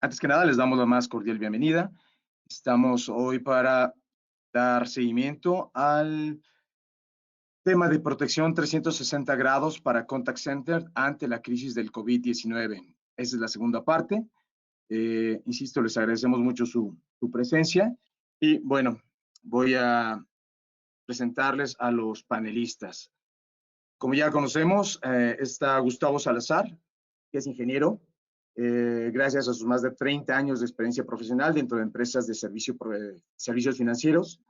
Antes que nada, les damos la más cordial bienvenida. Estamos hoy para dar seguimiento al tema de protección 360 grados para Contact Center ante la crisis del COVID-19. Esa es la segunda parte. Insisto, les agradecemos mucho su presencia y bueno, voy a presentarles a los panelistas. Como ya conocemos, está Gustavo Salazar, que es ingeniero, gracias a sus más de 30 años de experiencia profesional dentro de empresas de servicios financieros,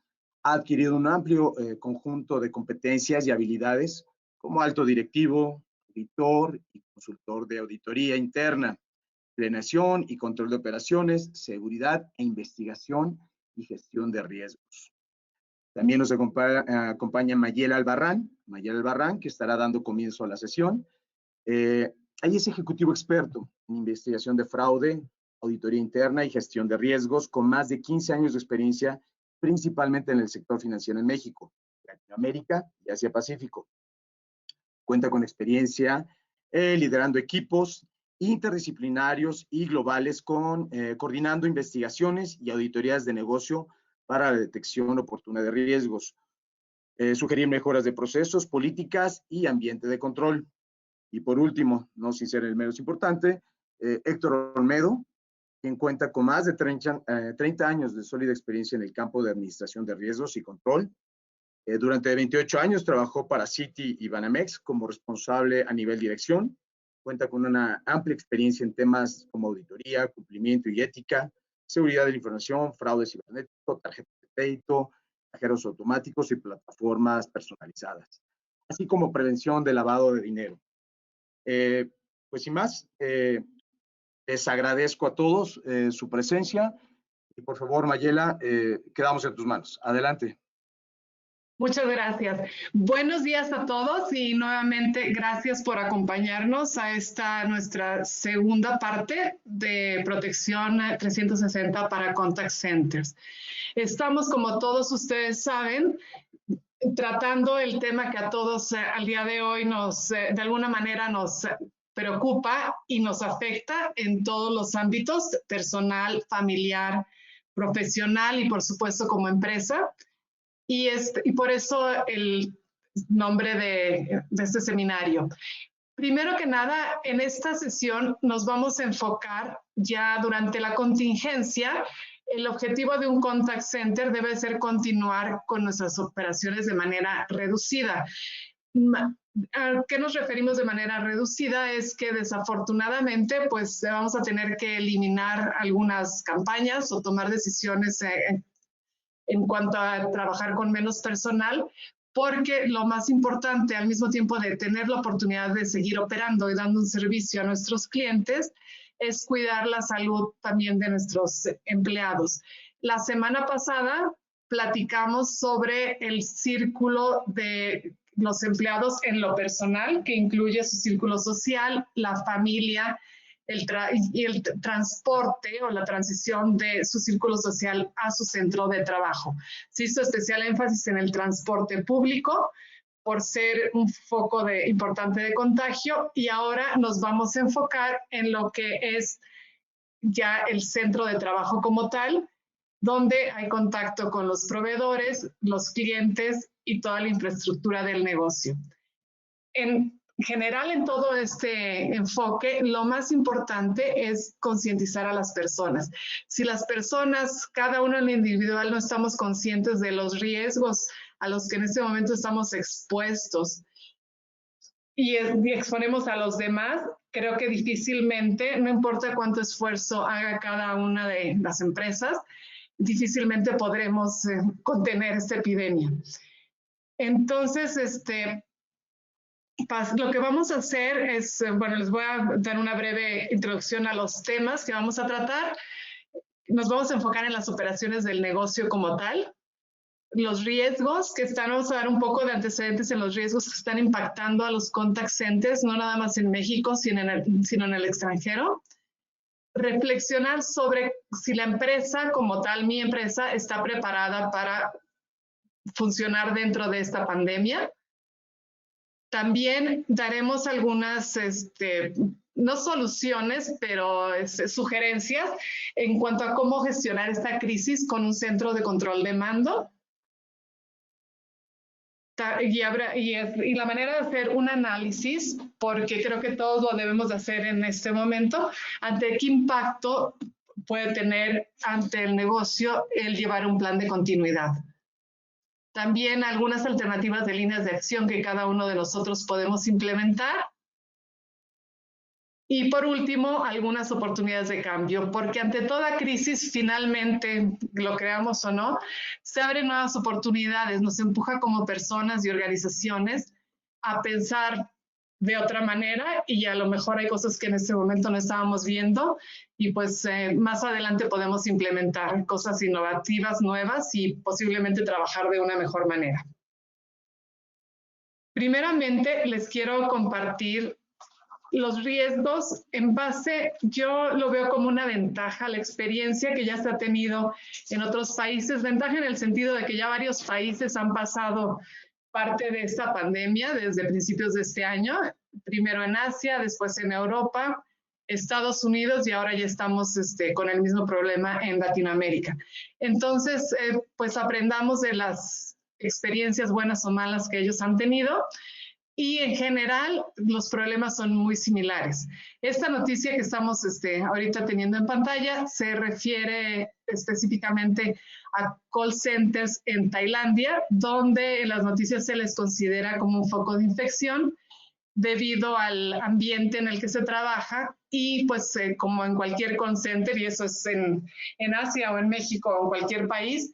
ha adquirido un amplio conjunto de competencias y habilidades como alto directivo, auditor y consultor de auditoría interna, planeación y control de operaciones, seguridad e investigación y gestión de riesgos. También nos acompaña Mayela Albarrán, que estará dando comienzo a la sesión. Ella es ejecutivo experto en investigación de fraude, auditoría interna y gestión de riesgos, con más de 15 años de experiencia, principalmente en el sector financiero en México, Latinoamérica y Asia Pacífico. Cuenta con experiencia liderando equipos interdisciplinarios y globales coordinando investigaciones y auditorías de negocio para la detección oportuna de riesgos, sugerir mejoras de procesos, políticas y ambiente de control. Y por último, no sin ser el menos importante, Héctor Olmedo, quien cuenta con más de 30 años de sólida experiencia en el campo de administración de riesgos y control. Durante 28 años trabajó para Citi y Banamex como responsable a nivel dirección. Cuenta con una amplia experiencia en temas como auditoría, cumplimiento y ética, seguridad de la información, fraude cibernético, tarjetas de crédito, cajeros automáticos y plataformas personalizadas, así como prevención de lavado de dinero. Pues sin más, les agradezco a todos su presencia y por favor, Mayela, quedamos en tus manos. Adelante. Muchas gracias. Buenos días a todos y nuevamente gracias por acompañarnos a esta nuestra segunda parte de protección 360 para Contact Centers. Estamos, como todos ustedes saben, tratando el tema que a todos al día de hoy de alguna manera nos preocupa y nos afecta en todos los ámbitos, personal, familiar, profesional y por supuesto como empresa. Y por eso el nombre de este seminario. Primero que nada, en esta sesión nos vamos a enfocar ya durante la contingencia. El objetivo de un contact center debe ser continuar con nuestras operaciones de manera reducida. ¿A qué nos referimos de manera reducida? Es que desafortunadamente pues vamos a tener que eliminar algunas campañas o tomar decisiones en cuanto a trabajar con menos personal, porque lo más importante al mismo tiempo de tener la oportunidad de seguir operando y dando un servicio a nuestros clientes es cuidar la salud también de nuestros empleados. La semana pasada platicamos sobre el círculo de los empleados en lo personal, que incluye su círculo social, la familia, el transporte o la transición de su círculo social a su centro de trabajo. Se hizo especial énfasis en el transporte público por ser un foco importante de contagio y ahora nos vamos a enfocar en lo que es ya el centro de trabajo como tal, donde hay contacto con los proveedores, los clientes y toda la infraestructura del negocio. En general, en todo este enfoque, lo más importante es concientizar a las personas. Si las personas, cada uno en lo individual, no estamos conscientes de los riesgos a los que en este momento estamos expuestos y exponemos a los demás, creo que difícilmente, no importa cuánto esfuerzo haga cada una de las empresas, difícilmente podremos contener esta epidemia. Entonces, lo que vamos a hacer es, bueno, les voy a dar una breve introducción a los temas que vamos a tratar. Nos vamos a enfocar en las operaciones del negocio como tal, los riesgos que están, vamos a dar un poco de antecedentes en los riesgos que están impactando a los contact centers, no nada más en México, sino en el extranjero. Reflexionar sobre si la empresa como tal, mi empresa, está preparada para funcionar dentro de esta pandemia. También daremos algunas no soluciones, pero sugerencias en cuanto a cómo gestionar esta crisis con un centro de control de mando. Y la manera de hacer un análisis, porque creo que todos lo debemos de hacer en este momento, ante qué impacto puede tener ante el negocio el llevar un plan de continuidad. También algunas alternativas de líneas de acción que cada uno de nosotros podemos implementar. Y por último, algunas oportunidades de cambio, porque ante toda crisis, finalmente, lo creamos o no, se abren nuevas oportunidades, nos empuja como personas y organizaciones a pensar de otra manera y a lo mejor hay cosas que en este momento no estábamos viendo y pues más adelante podemos implementar cosas innovativas, nuevas y posiblemente trabajar de una mejor manera. Primeramente, les quiero compartir los riesgos en base, yo lo veo como una ventaja, la experiencia que ya se ha tenido en otros países, ventaja en el sentido de que ya varios países han pasado parte de esta pandemia desde principios de este año, primero en Asia, después en Europa, Estados Unidos y ahora ya estamos con el mismo problema en Latinoamérica. Entonces, pues aprendamos de las experiencias buenas o malas que ellos han tenido. Y en general, los problemas son muy similares. Esta noticia que estamos ahorita teniendo en pantalla se refiere específicamente a call centers en Tailandia, donde en las noticias se les considera como un foco de infección debido al ambiente en el que se trabaja y pues como en cualquier call center, y eso es en Asia o en México o en cualquier país,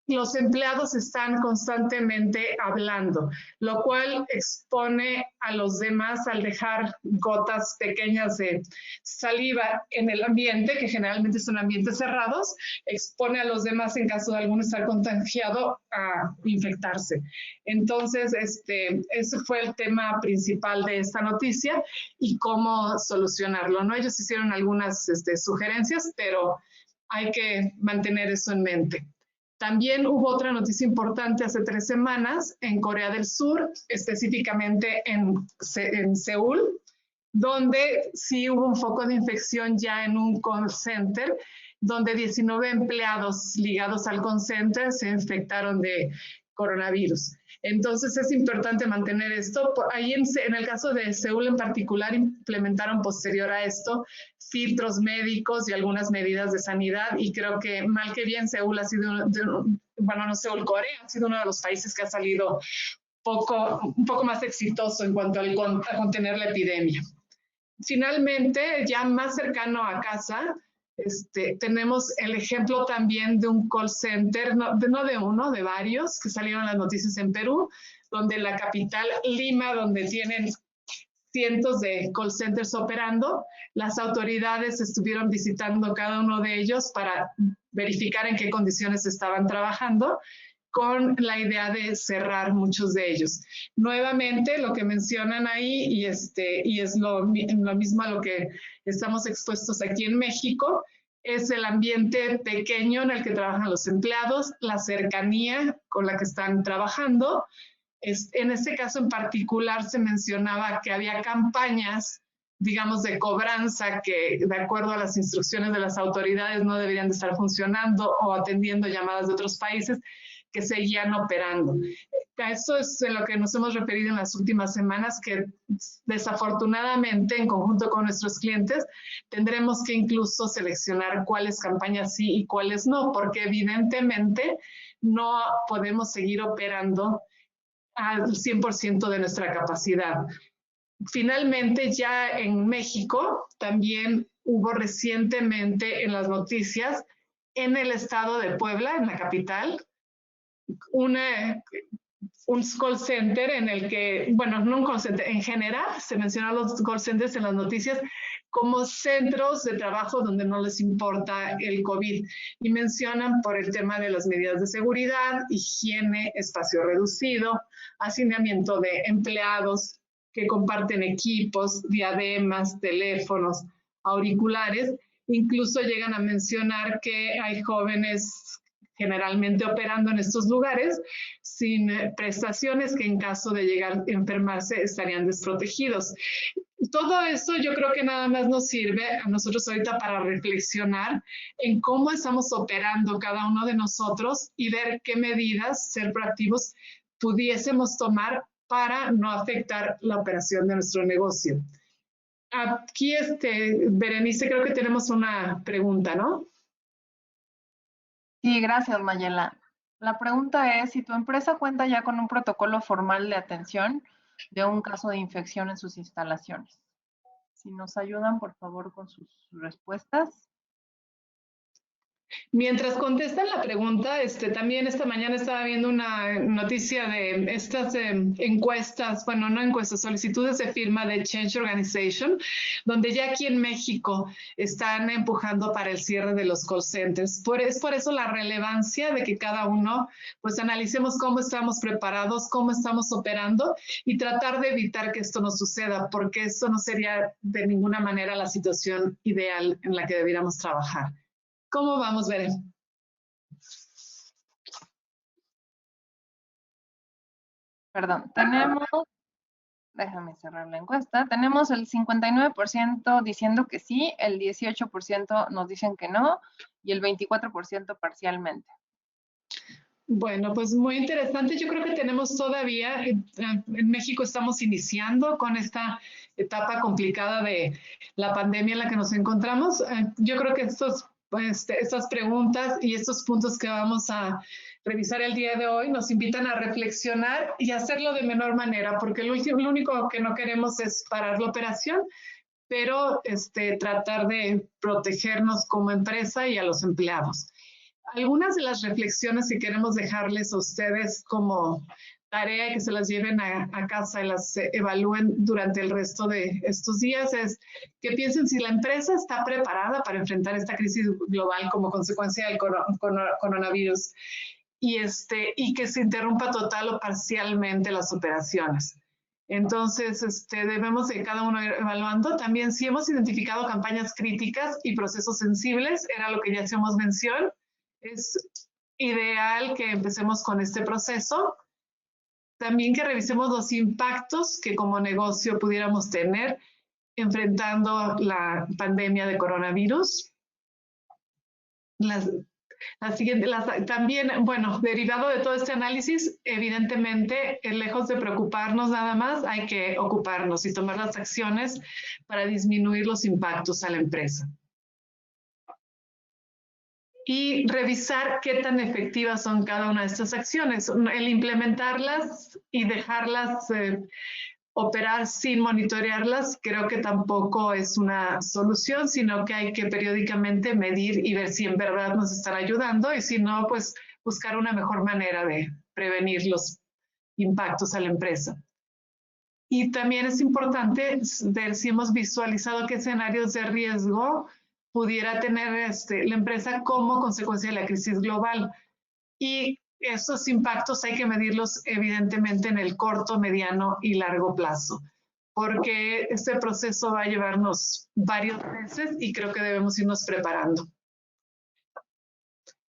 los empleados están constantemente hablando, lo cual expone a los demás al dejar gotas pequeñas de saliva en el ambiente, que generalmente son ambientes cerrados, expone a los demás en caso de alguno estar contagiado a infectarse. Entonces, ese fue el tema principal de esta noticia y cómo solucionarlo, ¿no? Ellos hicieron algunas sugerencias, pero hay que mantener eso en mente. También hubo otra noticia importante hace 3 semanas en Corea del Sur, específicamente en Seúl, donde sí hubo un foco de infección ya en un call center, donde 19 empleados ligados al call center se infectaron de coronavirus. Entonces es importante mantener esto. Ahí en el caso de Seúl en particular implementaron posterior a esto filtros médicos y algunas medidas de sanidad y creo que mal que bien Seúl ha sido, bueno, no Seúl, Corea ha sido uno de los países que ha salido un poco más exitoso en cuanto a contener la epidemia. Finalmente, ya más cercano a casa, tenemos el ejemplo también de un call center, no de uno, de varios, que salieron las noticias en Perú, donde la capital, Lima, donde tienen cientos de call centers operando, las autoridades estuvieron visitando cada uno de ellos para verificar en qué condiciones estaban trabajando, con la idea de cerrar muchos de ellos. Nuevamente, lo que mencionan ahí, y es lo mismo a lo que estamos expuestos aquí en México, es el ambiente pequeño en el que trabajan los empleados, la cercanía con la que están trabajando. En este caso en particular se mencionaba que había campañas, digamos, de cobranza que, de acuerdo a las instrucciones de las autoridades, no deberían de estar funcionando o atendiendo llamadas de otros países que seguían operando. Eso es en lo que nos hemos referido en las últimas semanas, que desafortunadamente, en conjunto con nuestros clientes, tendremos que incluso seleccionar cuáles campañas sí y cuáles no, porque evidentemente no podemos seguir operando al 100% de nuestra capacidad. Finalmente, ya en México, también hubo recientemente en las noticias, en el estado de Puebla, en la capital, un call center en el que, bueno, no un call center, en general se mencionan los call centers en las noticias como centros de trabajo donde no les importa el COVID y mencionan por el tema de las medidas de seguridad, higiene, espacio reducido, hacinamiento de empleados que comparten equipos, diademas, teléfonos, auriculares. Incluso llegan a mencionar que hay jóvenes generalmente operando en estos lugares sin prestaciones que en caso de llegar a enfermarse estarían desprotegidos. todo eso yo creo que nada más nos sirve a nosotros ahorita para reflexionar en cómo estamos operando cada uno de nosotros y ver qué medidas, ser proactivos, pudiésemos tomar para no afectar la operación de nuestro negocio. Aquí, Berenice, creo que tenemos una pregunta, ¿no? Sí, gracias, Mayela. La pregunta es si tu empresa cuenta ya con un protocolo formal de atención de un caso de infección en sus instalaciones. Si nos ayudan, por favor, con sus respuestas. Mientras contestan la pregunta, también esta mañana estaba viendo una noticia de estas encuestas, bueno, no encuestas, solicitudes de firma de Change Organization, donde ya aquí en México están empujando para el cierre de los call centers. Es por eso la relevancia de que cada uno, pues, analicemos cómo estamos preparados, cómo estamos operando y tratar de evitar que esto nos suceda, porque esto no sería de ninguna manera la situación ideal en la que debiéramos trabajar. ¿Cómo vamos, Beren? Perdón, déjame cerrar la encuesta, tenemos el 59% diciendo que sí, el 18% nos dicen que no y el 24% parcialmente. Bueno, pues muy interesante. Yo creo que tenemos todavía, en México estamos iniciando con esta etapa complicada de la pandemia en la que nos encontramos. Yo creo que estas preguntas y estos puntos que vamos a revisar el día de hoy nos invitan a reflexionar y hacerlo de menor manera, porque lo único que no queremos es parar la operación, pero tratar de protegernos como empresa y a los empleados. Algunas de las reflexiones que queremos dejarles a ustedes como tarea y que se las lleven a casa y las evalúen durante el resto de estos días es que piensen si la empresa está preparada para enfrentar esta crisis global como consecuencia del coronavirus y que se interrumpa total o parcialmente las operaciones. Entonces, debemos de cada uno ir evaluando. También si hemos identificado campañas críticas y procesos sensibles, era lo que ya hacíamos mención, es ideal que empecemos con este proceso. También que revisemos los impactos que como negocio pudiéramos tener enfrentando la pandemia de coronavirus. También, bueno, derivado de todo este análisis, evidentemente, lejos de preocuparnos nada más, hay que ocuparnos y tomar las acciones para disminuir los impactos a la empresa. Y revisar qué tan efectivas son cada una de estas acciones. El implementarlas y dejarlas operar sin monitorearlas, creo que tampoco es una solución, sino que hay que periódicamente medir y ver si en verdad nos están ayudando y si no, pues buscar una mejor manera de prevenir los impactos a la empresa. Y también es importante ver si hemos visualizado qué escenarios de riesgo pudiera tener la empresa como consecuencia de la crisis global. Y esos impactos hay que medirlos evidentemente en el corto, mediano y largo plazo, porque este proceso va a llevarnos varios meses y creo que debemos irnos preparando.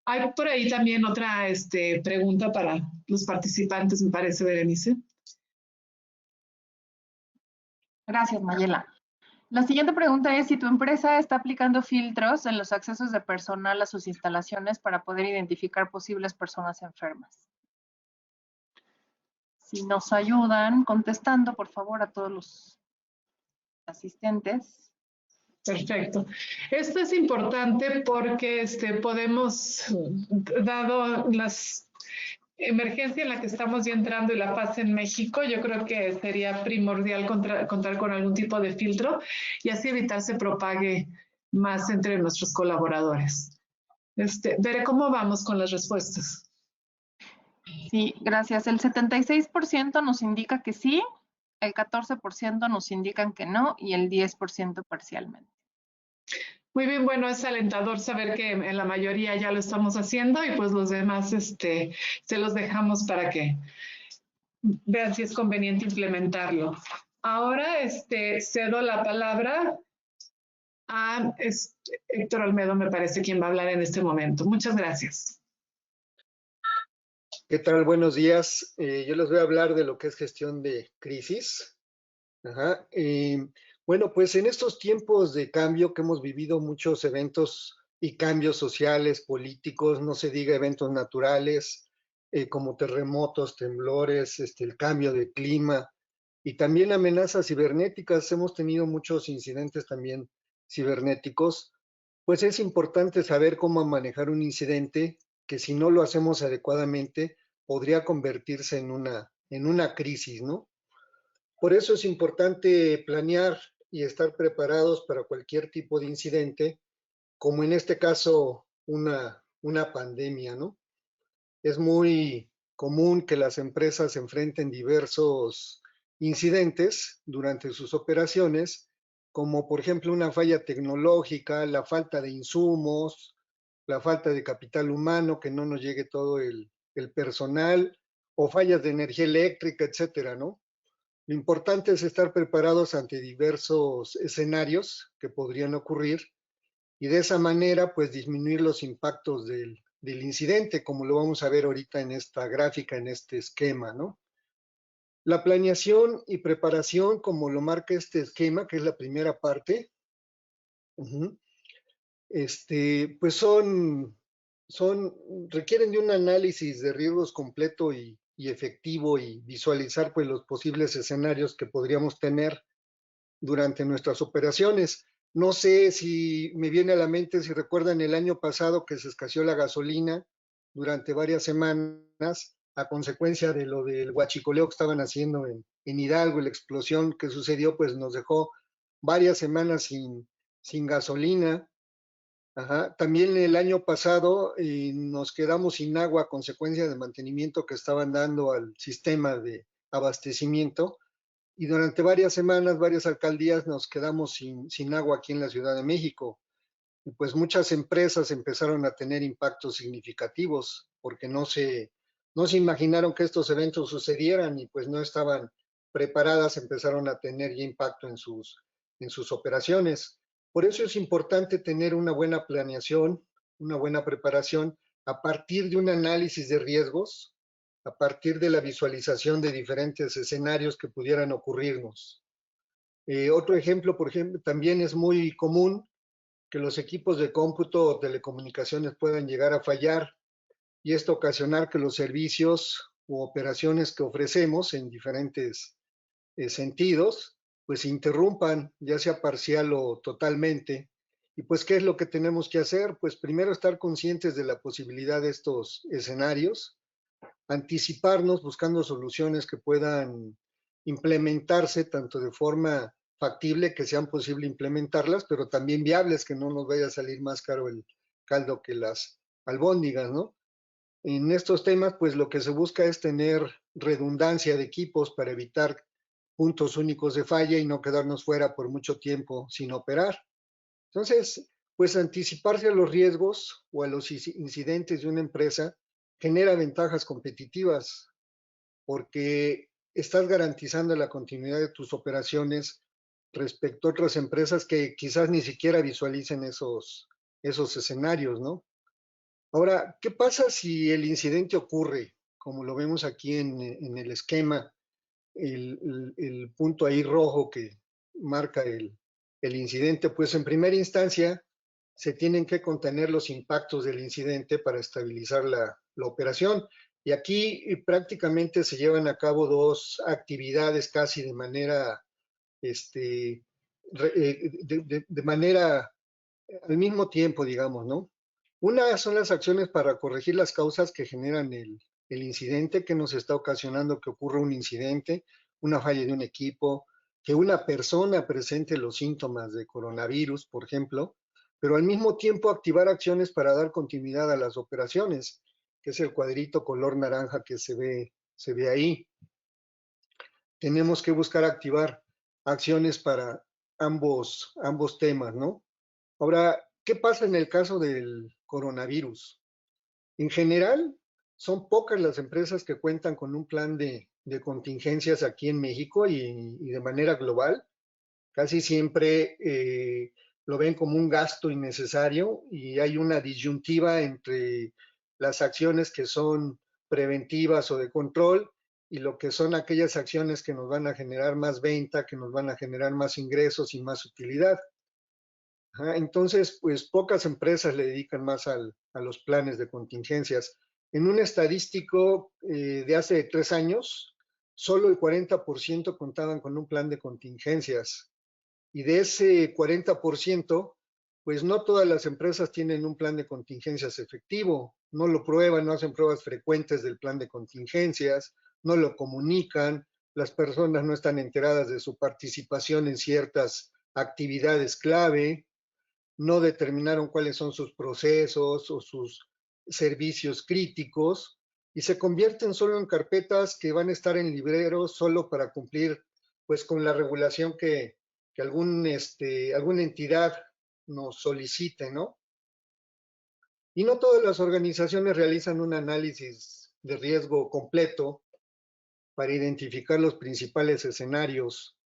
Hay por ahí también otra pregunta para los participantes, me parece, Berenice. Gracias, Mayela. La siguiente pregunta es si tu empresa está aplicando filtros en los accesos de personal a sus instalaciones para poder identificar posibles personas enfermas. Si nos ayudan contestando, por favor, a todos los asistentes. Perfecto. Esto es importante porque podemos, dado las emergencia en la que estamos ya entrando y la paz en México, yo creo que sería primordial contar con algún tipo de filtro y así evitar se propague más entre nuestros colaboradores. Veré cómo vamos con las respuestas. Sí, gracias. El 76% nos indica que sí, el 14% nos indican que no y el 10% parcialmente. Muy bien, bueno, es alentador saber que en la mayoría ya lo estamos haciendo y pues los demás se los dejamos para que vean si es conveniente implementarlo. Ahora cedo la palabra a Héctor Olmedo, me parece quien va a hablar en este momento. Muchas gracias. ¿Qué tal? Buenos días. Yo les voy a hablar de lo que es gestión de crisis. Bueno, pues en estos tiempos de cambio que hemos vivido muchos eventos y cambios sociales, políticos, no se diga eventos naturales, como terremotos, temblores, el cambio de clima y también amenazas cibernéticas. Hemos tenido muchos incidentes también cibernéticos. Pues es importante saber cómo manejar un incidente que si no lo hacemos adecuadamente podría convertirse en una crisis, ¿no? Por eso es importante planear y estar preparados para cualquier tipo de incidente, como en este caso una pandemia, ¿no? Es muy común que las empresas enfrenten diversos incidentes durante sus operaciones, como por ejemplo una falla tecnológica, la falta de insumos, la falta de capital humano, que no nos llegue todo el personal, o fallas de energía eléctrica, etcétera, ¿no? Lo importante es estar preparados ante diversos escenarios que podrían ocurrir y de esa manera pues disminuir los impactos del incidente, como lo vamos a ver ahorita en esta gráfica, en este esquema, ¿no? La planeación y preparación, como lo marca este esquema, que es la primera parte, pues requieren de un análisis de riesgos completo y efectivo y visualizar pues los posibles escenarios que podríamos tener durante nuestras operaciones. No sé si me viene a la mente, si recuerdan el año pasado que se escaseó la gasolina durante varias semanas a consecuencia de lo del huachicoleo que estaban haciendo en Hidalgo, la explosión que sucedió, pues nos dejó varias semanas sin gasolina. Ajá. También el año pasado nos quedamos sin agua a consecuencia del mantenimiento que estaban dando al sistema de abastecimiento y durante varias semanas, varias alcaldías nos quedamos sin agua aquí en la Ciudad de México. Y pues muchas empresas empezaron a tener impactos significativos porque no se imaginaron que estos eventos sucedieran y pues no estaban preparadas, empezaron a tener ya impacto en sus operaciones. Por eso es importante tener una buena planeación, una buena preparación a partir de un análisis de riesgos, a partir de la visualización de diferentes escenarios que pudieran ocurrirnos. Otro ejemplo, por ejemplo, también es muy común que los equipos de cómputo o telecomunicaciones puedan llegar a fallar y esto ocasionar que los servicios u operaciones que ofrecemos en diferentes sentidos, pues se interrumpan, ya sea parcial o totalmente. Y pues, ¿qué es lo que tenemos que hacer? Pues primero estar conscientes de la posibilidad de estos escenarios, anticiparnos buscando soluciones que puedan implementarse tanto de forma factible, que sean posible implementarlas, pero también viables, que no nos vaya a salir más caro el caldo que las albóndigas, ¿no? En estos temas, pues lo que se busca es tener redundancia de equipos para evitar puntos únicos de falla y no quedarnos fuera por mucho tiempo sin operar. Entonces, pues anticiparse a los riesgos o a los incidentes de una empresa genera ventajas competitivas porque estás garantizando la continuidad de tus operaciones respecto a otras empresas que quizás ni siquiera visualicen esos escenarios, ¿no? Ahora, ¿qué pasa si el incidente ocurre? Como lo vemos aquí en el esquema, el punto ahí rojo que marca el incidente, pues en primera instancia se tienen que contener los impactos del incidente para estabilizar la operación. Y aquí prácticamente se llevan a cabo dos actividades casi de manera, de manera al mismo tiempo, digamos, ¿no? Una son las acciones para corregir las causas que generan el incidente que nos está ocasionando que ocurra un incidente, una falla de un equipo, que una persona presente los síntomas de coronavirus, por ejemplo, pero al mismo tiempo activar acciones para dar continuidad a las operaciones, que es el cuadrito color naranja que se ve ahí. Tenemos que buscar activar acciones para ambos temas, ¿no? Ahora, ¿qué pasa en el caso del coronavirus? En general, son pocas las empresas que cuentan con un plan de contingencias aquí en México y de manera global. Casi siempre lo ven como un gasto innecesario y hay una disyuntiva entre las acciones que son preventivas o de control y lo que son aquellas acciones que nos van a generar más venta, que nos van a generar más ingresos y más utilidad. Entonces, pues pocas empresas le dedican más a los planes de contingencias. En un estadístico de hace 3 años, solo el 40% contaban con un plan de contingencias. Y de ese 40%, pues no todas las empresas tienen un plan de contingencias efectivo. No lo prueban, no hacen pruebas frecuentes del plan de contingencias, no lo comunican, las personas no están enteradas de su participación en ciertas actividades clave, no determinaron cuáles son sus procesos o sus servicios críticos y se convierten solo en carpetas que van a estar en libreros solo para cumplir pues con la regulación que alguna entidad nos solicite, ¿no? Y no todas las organizaciones realizan un análisis de riesgo completo para identificar los principales escenarios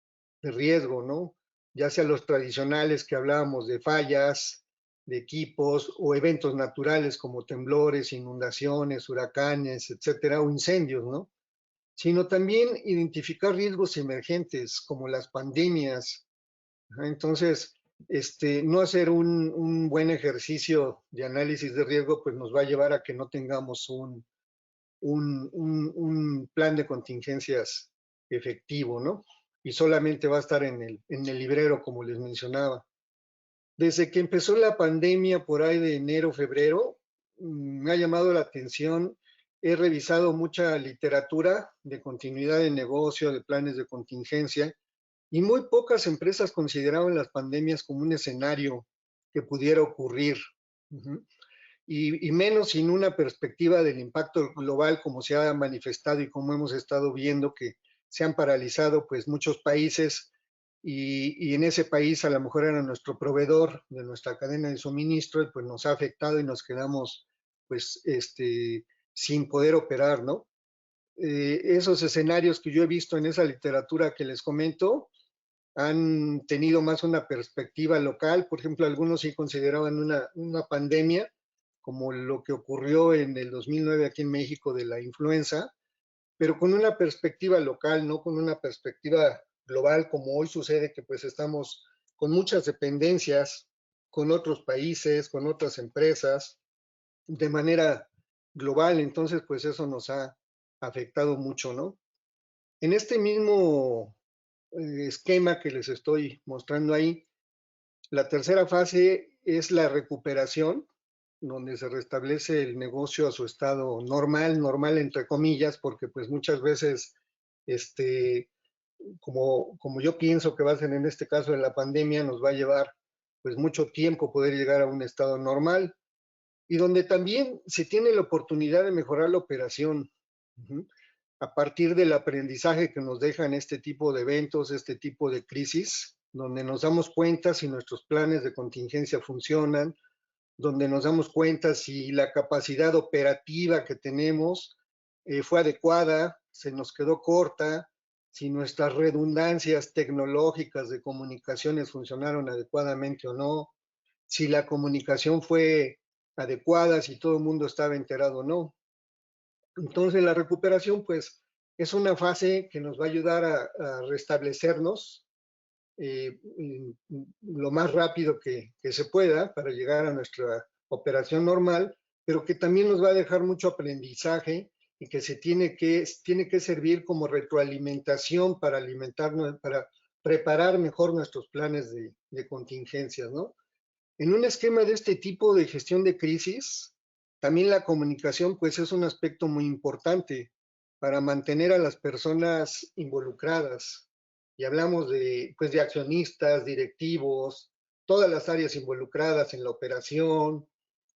de riesgo, ¿no? Ya sea los tradicionales que hablábamos de fallas, de equipos o eventos naturales como temblores, inundaciones, huracanes, etcétera, o incendios, ¿no? Sino también identificar riesgos emergentes como las pandemias. Entonces, no hacer un buen ejercicio de análisis de riesgo, pues nos va a llevar a que no tengamos un plan de contingencias efectivo, ¿no? Y solamente va a estar en el librero, como les mencionaba. Desde que empezó la pandemia por ahí de enero, febrero, me ha llamado la atención, he revisado mucha literatura de continuidad de negocio, de planes de contingencia, y muy pocas empresas consideraban las pandemias como un escenario que pudiera ocurrir. Y menos sin una perspectiva del impacto global como se ha manifestado y como hemos estado viendo que se han paralizado pues muchos países y en ese país a lo mejor era nuestro proveedor de nuestra cadena de suministro y pues nos ha afectado y nos quedamos pues sin poder operar, ¿no? Esos escenarios que yo he visto en esa literatura que les comento han tenido más una perspectiva local. Por ejemplo, algunos sí consideraban una pandemia como lo que ocurrió en el 2009 aquí en México de la influenza, pero con una perspectiva local, no con una perspectiva global como hoy sucede, que pues estamos con muchas dependencias con otros países, con otras empresas, de manera global. Entonces, pues eso nos ha afectado mucho, ¿no? En este mismo esquema que les estoy mostrando ahí, la tercera fase es la recuperación, donde se restablece el negocio a su estado normal entre comillas, porque pues muchas veces, como yo pienso que va a ser en este caso de la pandemia, nos va a llevar pues mucho tiempo poder llegar a un estado normal y donde también se tiene la oportunidad de mejorar la operación. A partir del aprendizaje que nos dejan este tipo de eventos, este tipo de crisis, donde nos damos cuenta si nuestros planes de contingencia funcionan, donde nos damos cuenta si la capacidad operativa que tenemos fue adecuada, se nos quedó corta, si nuestras redundancias tecnológicas de comunicaciones funcionaron adecuadamente o no, si la comunicación fue adecuada, si todo el mundo estaba enterado o no. Entonces la recuperación pues es una fase que nos va a ayudar a restablecernos lo más rápido que se pueda para llegar a nuestra operación normal, pero que también nos va a dejar mucho aprendizaje y que tiene que servir como retroalimentación para alimentarnos, para preparar mejor nuestros planes de contingencias, ¿no? En un esquema de este tipo de gestión de crisis, también la comunicación pues es un aspecto muy importante para mantener a las personas involucradas. Y hablamos pues de accionistas, directivos, todas las áreas involucradas en la operación,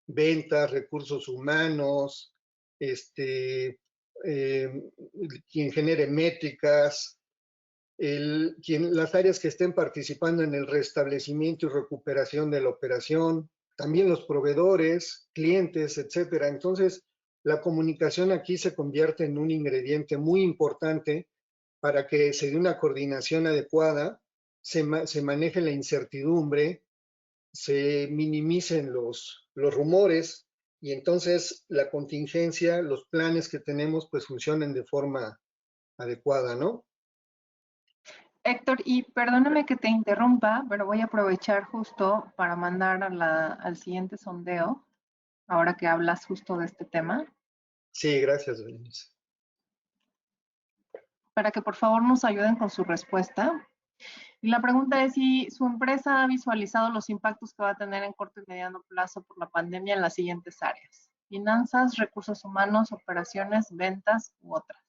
ventas, recursos humanos, quien genere métricas, las áreas que estén participando en el restablecimiento y recuperación de la operación, también los proveedores, clientes, etcétera. Entonces, la comunicación aquí se convierte en un ingrediente muy importante para que se dé una coordinación adecuada, se maneje la incertidumbre, se minimicen los rumores y entonces la contingencia, los planes que tenemos, pues funcionen de forma adecuada, ¿no? Héctor, y perdóname que te interrumpa, pero voy a aprovechar justo para mandar al siguiente sondeo, ahora que hablas justo de este tema, Sí, gracias, Berenice. para que por favor nos ayuden con su respuesta. Y la pregunta es si su empresa ha visualizado los impactos que va a tener en corto y mediano plazo por la pandemia en las siguientes áreas: finanzas, recursos humanos, operaciones, ventas u otras.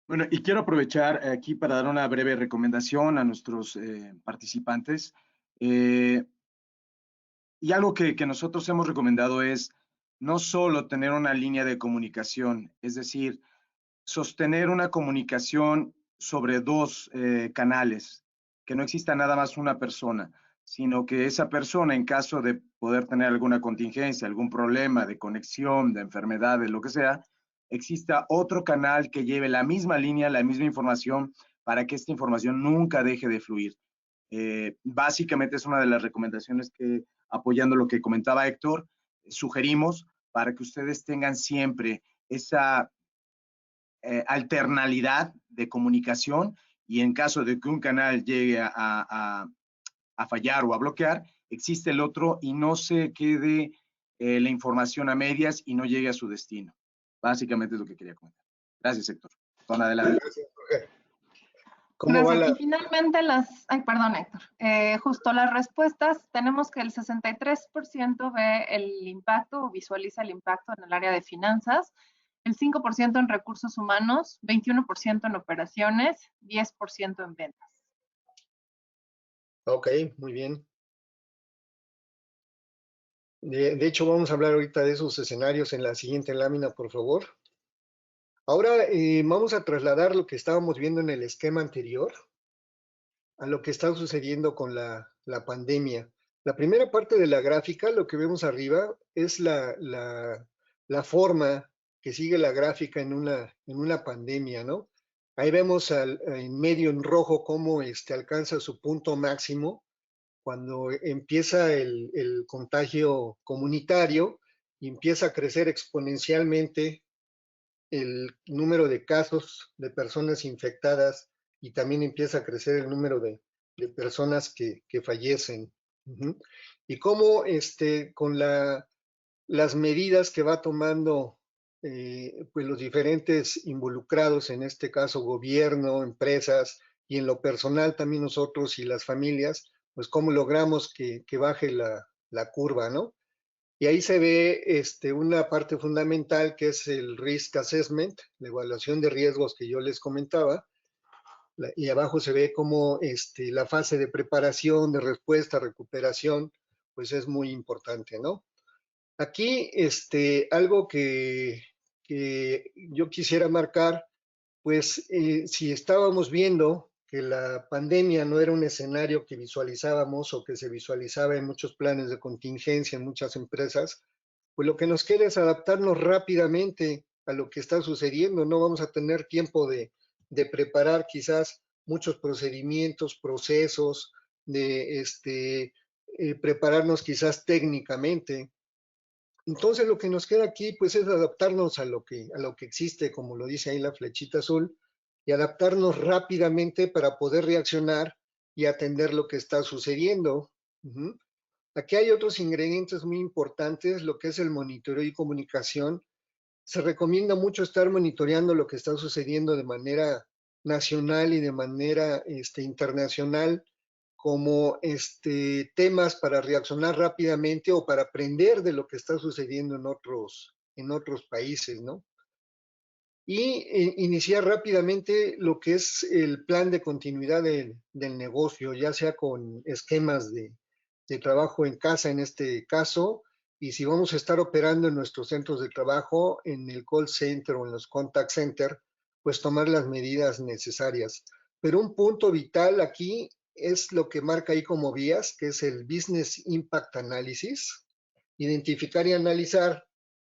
Bueno, y quiero aprovechar aquí para dar una breve recomendación a nuestros participantes. Y algo que nosotros hemos recomendado es no solo tener una línea de comunicación, es decir, sostener una comunicación sobre dos canales, que no exista nada más una persona, sino que esa persona, en caso de poder tener alguna contingencia, algún problema de conexión, de enfermedad, de lo que sea, exista otro canal que lleve la misma línea, la misma información, para que esta información nunca deje de fluir. Básicamente es una de las recomendaciones que, apoyando lo que comentaba Héctor, sugerimos para que ustedes tengan siempre esa alternalidad de comunicación, y en caso de que un canal llegue a fallar o a bloquear, existe el otro y no se quede la información a medias y no llegue a su destino. Básicamente es lo que quería comentar. Gracias, Héctor. Con adelante. Gracias, Jorge. ¿Cómo va Gracias. la...? Y finalmente perdón, Héctor, justo las respuestas, tenemos que el 63% ve el impacto o visualiza el impacto en el área de finanzas, el 5% en recursos humanos, 21% en operaciones, 10% en ventas. Ok, muy bien. De hecho, vamos a hablar ahorita de esos escenarios en la siguiente lámina, por favor. Ahora vamos a trasladar lo que estábamos viendo en el esquema anterior a lo que está sucediendo con la pandemia. La primera parte de la gráfica, lo que vemos arriba, es la forma que sigue la gráfica en una pandemia, ¿no? Ahí vemos en medio en rojo cómo alcanza su punto máximo cuando empieza el contagio comunitario y empieza a crecer exponencialmente el número de casos de personas infectadas y también empieza a crecer el número de personas que fallecen. Y cómo con las medidas que va tomando pues los diferentes involucrados, en este caso gobierno, empresas y en lo personal también nosotros y las familias, pues cómo logramos que baje la curva, ¿no? Y ahí se ve una parte fundamental que es el Risk Assessment, la evaluación de riesgos que yo les comentaba, y abajo se ve cómo la fase de preparación, de respuesta, recuperación, pues es muy importante, ¿no? Aquí algo que yo quisiera marcar, pues si estábamos viendo que la pandemia no era un escenario que visualizábamos o que se visualizaba en muchos planes de contingencia en muchas empresas, pues lo que nos queda es adaptarnos rápidamente a lo que está sucediendo. No vamos a tener tiempo de preparar quizás muchos procedimientos, procesos, de prepararnos quizás técnicamente. Entonces lo que nos queda aquí pues es adaptarnos a lo que existe, como lo dice ahí la flechita azul, y adaptarnos rápidamente para poder reaccionar y atender lo que está sucediendo. Aquí hay otros ingredientes muy importantes, lo que es el monitoreo y comunicación. Se recomienda mucho estar monitoreando lo que está sucediendo de manera nacional y de manera internacional, como temas para reaccionar rápidamente o para aprender de lo que está sucediendo en otros países, ¿no? Y iniciar rápidamente lo que es el plan de continuidad del negocio, ya sea con esquemas de trabajo en casa en este caso, y si vamos a estar operando en nuestros centros de trabajo, en el call center o en los contact center, pues tomar las medidas necesarias. Pero un punto vital aquí es lo que marca ahí como vías, que es el Business Impact Analysis, identificar y analizar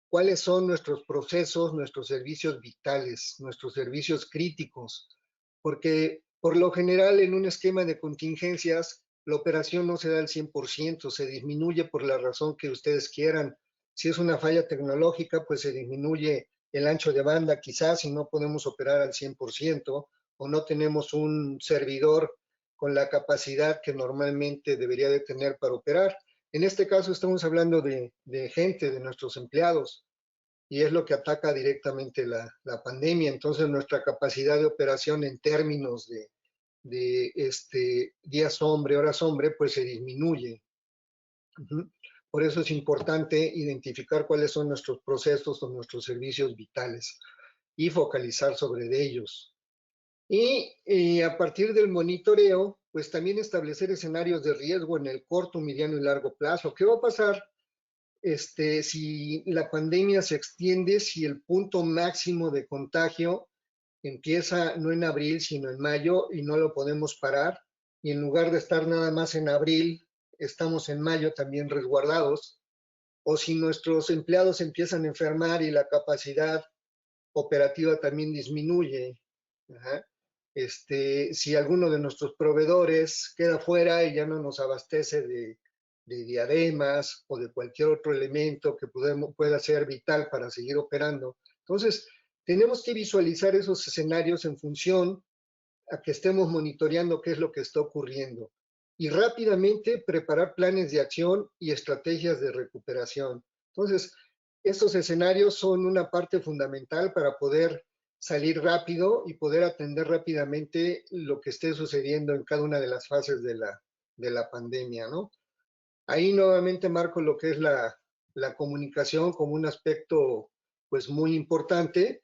cuáles son nuestros procesos, nuestros servicios vitales, nuestros servicios críticos, porque por lo general en un esquema de contingencias la operación no se da al 100%, se disminuye por la razón que ustedes quieran. Si es una falla tecnológica, pues se disminuye el ancho de banda quizás si no podemos operar al 100% o no tenemos un servidor con la capacidad que normalmente debería de tener para operar. En este caso estamos hablando de gente, de nuestros empleados, y es lo que ataca directamente la pandemia. Entonces nuestra capacidad de operación en términos de días hombre, horas hombre, pues se disminuye. Por eso es importante identificar cuáles son nuestros procesos o nuestros servicios vitales y focalizar sobre ellos. Y a partir del monitoreo, pues también establecer escenarios de riesgo en el corto, mediano y largo plazo. ¿Qué va a pasar si la pandemia se extiende, si el punto máximo de contagio empieza no en abril, sino en mayo y no lo podemos parar? Y en lugar de estar nada más en abril, estamos en mayo también resguardados. O si nuestros empleados empiezan a enfermar y la capacidad operativa también disminuye. Si alguno de nuestros proveedores queda fuera y ya no nos abastece de diademas o de cualquier otro elemento que pueda ser vital para seguir operando. Entonces, tenemos que visualizar esos escenarios en función a que estemos monitoreando qué es lo que está ocurriendo y rápidamente preparar planes de acción y estrategias de recuperación. Entonces, estos escenarios son una parte fundamental para poder salir rápido y poder atender rápidamente lo que esté sucediendo en cada una de las fases de la pandemia, ¿no? Ahí nuevamente marco lo que es la comunicación como un aspecto pues muy importante.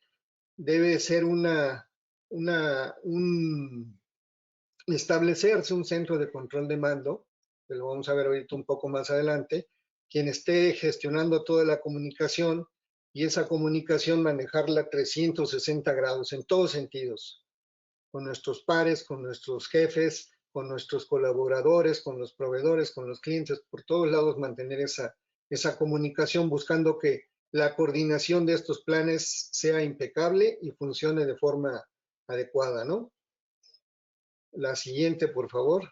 Debe ser establecerse un centro de control de mando, que lo vamos a ver ahorita un poco más adelante, quien esté gestionando toda la comunicación y esa comunicación manejarla 360 grados en todos sentidos, con nuestros pares, con nuestros jefes, con nuestros colaboradores, con los proveedores, con los clientes, por todos lados mantener esa comunicación buscando que la coordinación de estos planes sea impecable y funcione de forma adecuada, ¿no? La siguiente, por favor.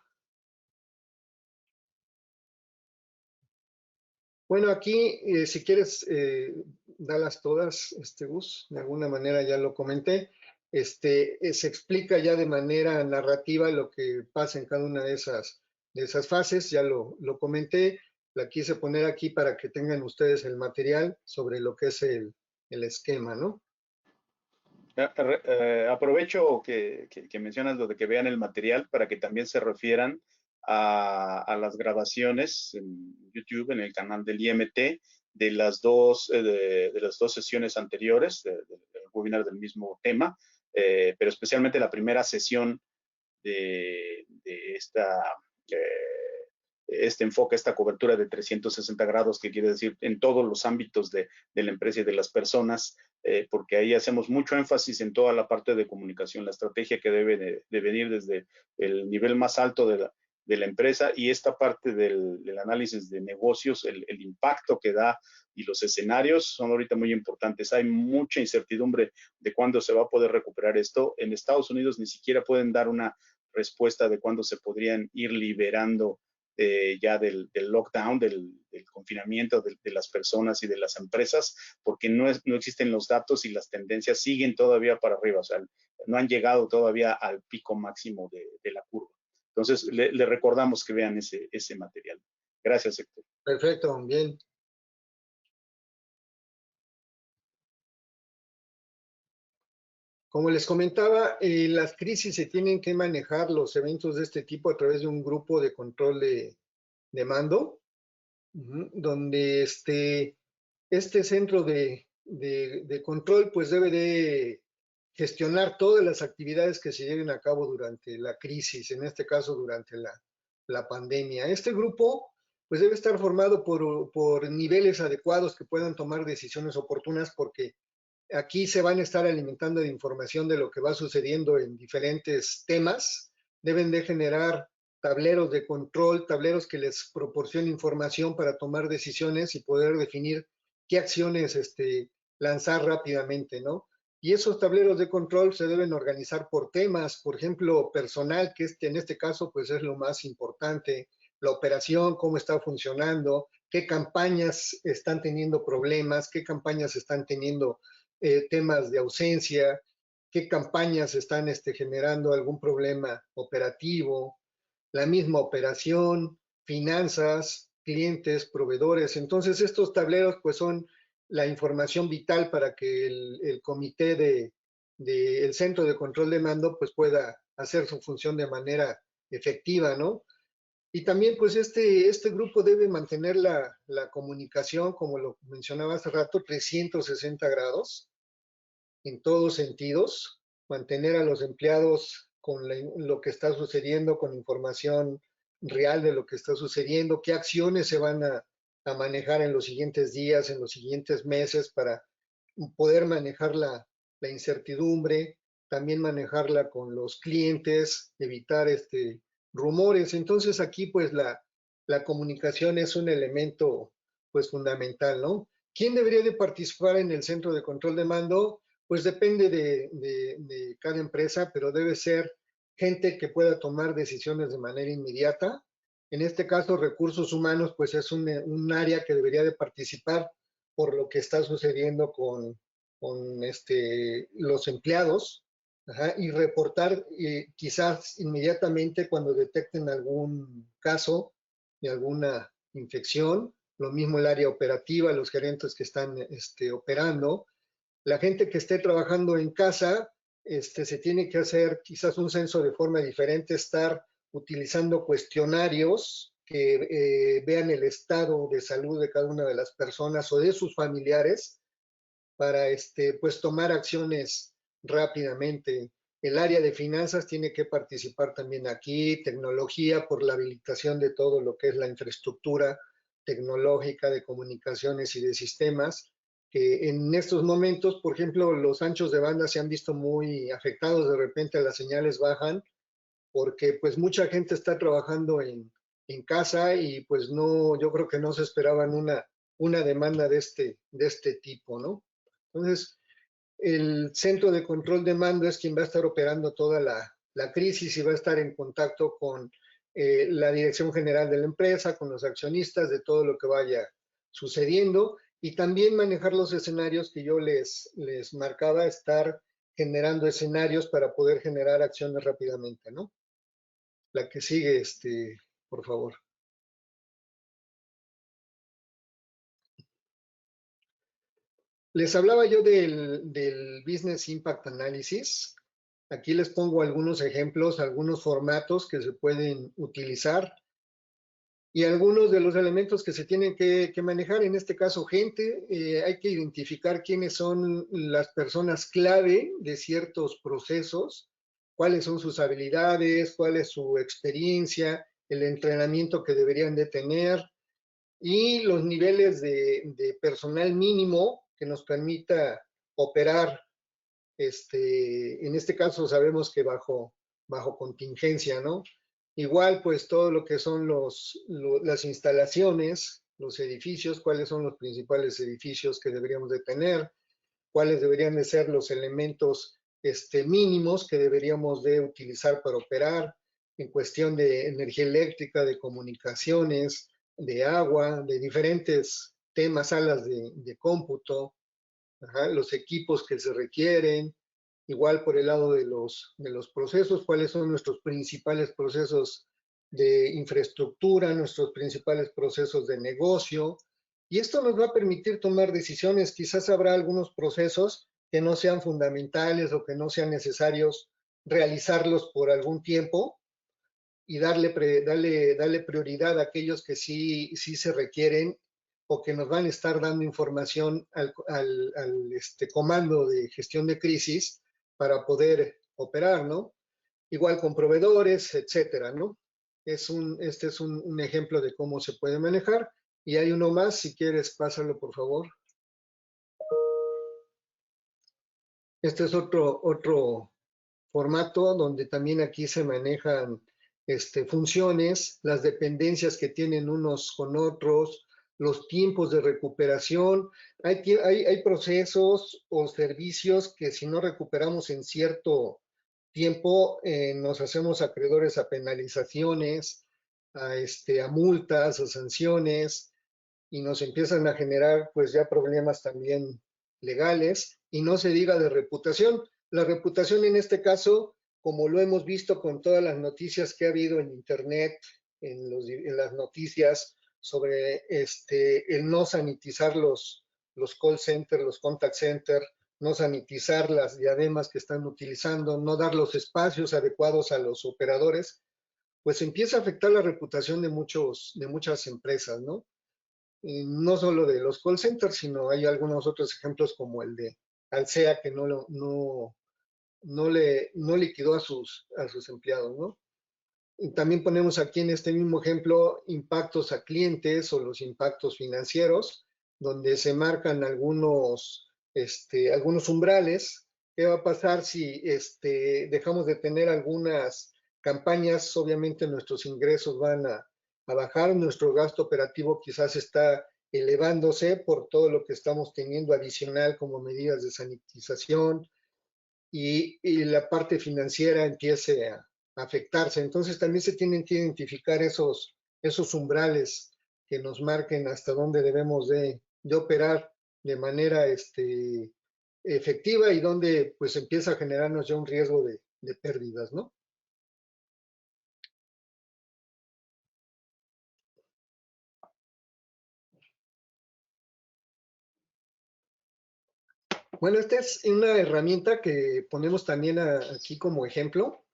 Bueno, aquí, si quieres, dalas todas, Gus, de alguna manera ya lo comenté. Se explica ya de manera narrativa lo que pasa en cada una de esas fases, ya lo comenté. La quise poner aquí para que tengan ustedes el material sobre lo que es el esquema, ¿no? Aprovecho que mencionas lo de que vean el material para que también se refieran a las grabaciones en YouTube, en el canal del IMT, de las dos sesiones anteriores del webinar del mismo tema, pero especialmente la primera sesión de este enfoque, esta cobertura de 360 grados, que quiere decir en todos los ámbitos de la empresa y de las personas, porque ahí hacemos mucho énfasis en toda la parte de comunicación, la estrategia que debe de venir desde el nivel más alto de la empresa y esta parte del análisis de negocios, el impacto que da y los escenarios son ahorita muy importantes. Hay mucha incertidumbre de cuándo se va a poder recuperar esto. En Estados Unidos ni siquiera pueden dar una respuesta de cuándo se podrían ir liberando ya del lockdown, del confinamiento de las personas y de las empresas, porque no existen los datos y las tendencias siguen todavía para arriba, o sea, no han llegado todavía al pico máximo de la curva. Entonces, le recordamos que vean ese material. Gracias, Héctor. Perfecto, bien. Como les comentaba, las crisis se tienen que manejar, los eventos de este tipo, a través de un grupo de control de mando, donde este centro de control pues debe de gestionar todas las actividades que se lleven a cabo durante la crisis, en este caso durante la pandemia. Este grupo pues debe estar formado por niveles adecuados que puedan tomar decisiones oportunas, porque aquí se van a estar alimentando de información de lo que va sucediendo en diferentes temas. Deben de generar tableros de control, tableros que les proporcionen información para tomar decisiones y poder definir qué acciones lanzar rápidamente, ¿no? Y esos tableros de control se deben organizar por temas, por ejemplo, personal, que en este caso pues es lo más importante, la operación, cómo está funcionando, qué campañas están teniendo problemas, qué campañas están teniendo temas de ausencia, qué campañas están generando algún problema operativo, la misma operación, finanzas, clientes, proveedores. Entonces estos tableros pues son la información vital para que el comité del centro de control de mando pues pueda hacer su función de manera efectiva, ¿no? Y también pues este grupo debe mantener la comunicación, como lo mencionaba hace rato, 360 grados en todos sentidos, mantener a los empleados con lo que está sucediendo, con información real de lo que está sucediendo, qué acciones se van a manejar en los siguientes días, en los siguientes meses para poder manejar la incertidumbre, también manejarla con los clientes, evitar rumores. Entonces aquí pues la comunicación es un elemento pues fundamental, ¿no? ¿Quién debería de participar en el centro de control de mando? Pues depende de cada empresa, pero debe ser gente que pueda tomar decisiones de manera inmediata. En este caso, recursos humanos, pues es un área que debería de participar por lo que está sucediendo con los empleados, y reportar quizás inmediatamente cuando detecten algún caso de alguna infección. Lo mismo el área operativa, los gerentes que están operando. La gente que esté trabajando en casa, se tiene que hacer quizás un censo de forma diferente, estar utilizando cuestionarios que vean el estado de salud de cada una de las personas o de sus familiares para pues tomar acciones rápidamente. El área de finanzas tiene que participar también aquí, tecnología por la habilitación de todo lo que es la infraestructura tecnológica de comunicaciones y de sistemas, que en estos momentos, por ejemplo, los anchos de banda se han visto muy afectados, de repente las señales bajan, porque pues mucha gente está trabajando en casa y pues no, yo creo que no se esperaban una demanda de este tipo, ¿no? Entonces, el centro de control de mando es quien va a estar operando toda la crisis y va a estar en contacto con la dirección general de la empresa, con los accionistas, de todo lo que vaya sucediendo y también manejar los escenarios que yo les marcaba, estar generando escenarios para poder generar acciones rápidamente, ¿no? La que sigue, por favor. Les hablaba yo del Business Impact Analysis. Aquí les pongo algunos ejemplos, algunos formatos que se pueden utilizar y algunos de los elementos que se tienen que manejar. En este caso, gente, hay que identificar quiénes son las personas clave de ciertos procesos, cuáles son sus habilidades, cuál es su experiencia, el entrenamiento que deberían de tener y los niveles de personal mínimo que nos permita operar. En este caso sabemos que bajo contingencia, ¿no? Igual, pues todo lo que son las instalaciones, los edificios, cuáles son los principales edificios que deberíamos de tener, cuáles deberían de ser los elementos mínimos que deberíamos de utilizar para operar en cuestión de energía eléctrica, de comunicaciones, de agua, de diferentes temas, salas de cómputo, los equipos que se requieren, igual por el lado de los procesos, cuáles son nuestros principales procesos de infraestructura, nuestros principales procesos de negocio, y esto nos va a permitir tomar decisiones. Quizás habrá algunos procesos que no sean fundamentales o que no sean necesarios realizarlos por algún tiempo y darle prioridad a aquellos que sí se requieren o que nos van a estar dando información al comando de gestión de crisis para poder operar, ¿no? Igual con proveedores, etcétera, ¿no? Este es un ejemplo de cómo se puede manejar. Y hay uno más, si quieres, pásalo, por favor. Este es otro formato donde también aquí se manejan funciones, las dependencias que tienen unos con otros, los tiempos de recuperación. Hay procesos o servicios que si no recuperamos en cierto tiempo, nos hacemos acreedores a penalizaciones, a multas, a sanciones, y nos empiezan a generar pues ya problemas también legales, y no se diga de reputación. La reputación en este caso, como lo hemos visto con todas las noticias que ha habido en internet, en las noticias sobre el no sanitizar los call centers, los contact centers, no sanitizar las diademas que están utilizando, no dar los espacios adecuados a los operadores, pues empieza a afectar la reputación de muchas empresas, ¿no? Y no solo de los call centers, sino hay algunos otros ejemplos como el de Alsea, que no liquidó a sus empleados, ¿no? Y también ponemos aquí en este mismo ejemplo impactos a clientes o los impactos financieros, donde se marcan algunos umbrales. ¿Qué va a pasar si dejamos de tener algunas campañas? Obviamente nuestros ingresos van a bajar, nuestro gasto operativo quizás está elevándose por todo lo que estamos teniendo adicional como medidas de sanitización, y la parte financiera empiece a afectarse. Entonces también se tienen que identificar esos umbrales que nos marquen hasta dónde debemos de operar de manera efectiva, y donde pues empieza a generarnos ya un riesgo de pérdidas, ¿no? Bueno, esta es una herramienta que ponemos también aquí como ejemplo,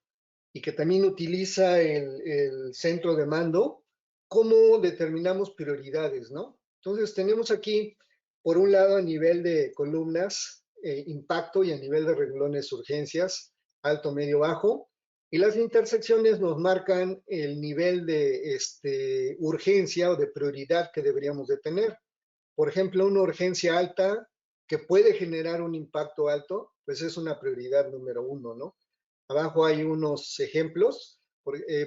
y que también utiliza el centro de mando. ¿Cómo determinamos prioridades, no? Entonces tenemos aquí, por un lado, a nivel de columnas, impacto, y a nivel de renglones, urgencias, alto, medio, bajo. Y las intersecciones nos marcan el nivel de urgencia o de prioridad que deberíamos de tener. Por ejemplo, una urgencia alta que puede generar un impacto alto, pues es una prioridad número 1, ¿no? Abajo hay unos ejemplos,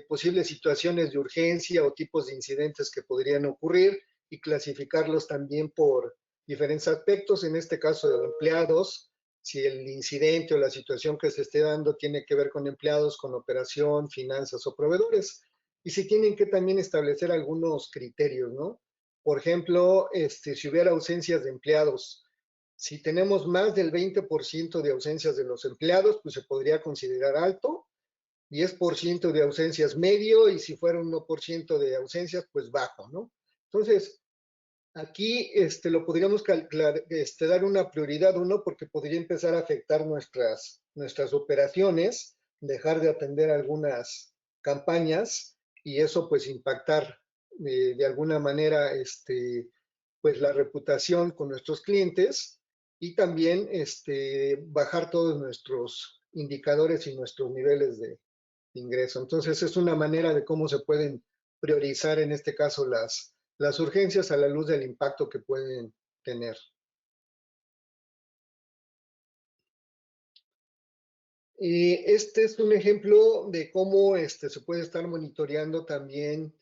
posibles situaciones de urgencia o tipos de incidentes que podrían ocurrir, y clasificarlos también por diferentes aspectos. En este caso de empleados, si el incidente o la situación que se esté dando tiene que ver con empleados, con operación, finanzas o proveedores. Y si tienen que también establecer algunos criterios, ¿no? Por ejemplo, si hubiera ausencias de empleados, si tenemos más del 20% de ausencias de los empleados, pues se podría considerar alto. 10% de ausencias medio, y si fuera un 1% de ausencias, pues bajo, ¿no? Entonces, aquí lo podríamos calcular, dar una prioridad 1, porque podría empezar a afectar nuestras operaciones, dejar de atender algunas campañas, y eso pues impactar de alguna manera pues la reputación con nuestros clientes, y también bajar todos nuestros indicadores y nuestros niveles de ingreso. Entonces es una manera de cómo se pueden priorizar en este caso las urgencias a la luz del impacto que pueden tener. Este es un ejemplo de cómo se puede estar monitoreando también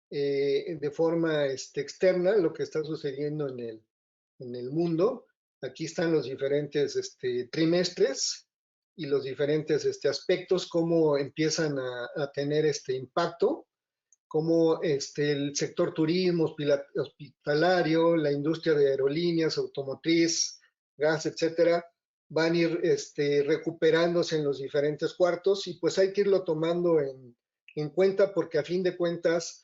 de forma externa lo que está sucediendo en el mundo. Aquí están los diferentes trimestres y los diferentes aspectos, cómo empiezan a tener impacto, cómo el sector turismo, hospitalario, la industria de aerolíneas, automotriz, gas, etcétera, van a ir recuperándose en los diferentes cuartos, y pues hay que irlo tomando en cuenta, porque a fin de cuentas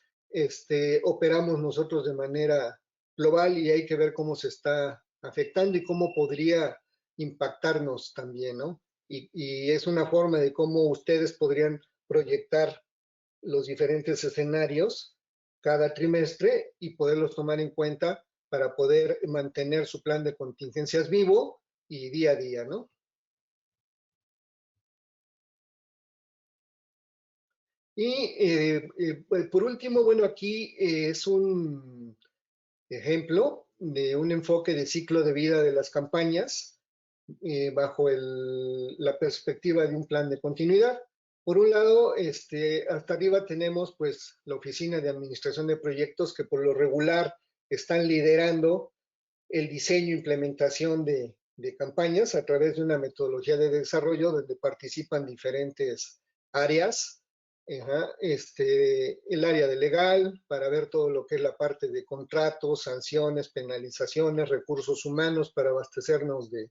operamos nosotros de manera global, y hay que ver cómo se está afectando y cómo podría impactarnos también, ¿no? Y es una forma de cómo ustedes podrían proyectar los diferentes escenarios cada trimestre y poderlos tomar en cuenta para poder mantener su plan de contingencias vivo y día a día, ¿no? Y por último, bueno, aquí es un ejemplo de un enfoque de ciclo de vida de las campañas bajo la perspectiva de un plan de continuidad. Por un lado, hasta arriba tenemos pues la oficina de administración de proyectos, que por lo regular están liderando el diseño e implementación de campañas a través de una metodología de desarrollo donde participan diferentes áreas. El área de legal, para ver todo lo que es la parte de contratos, sanciones, penalizaciones, recursos humanos para abastecernos de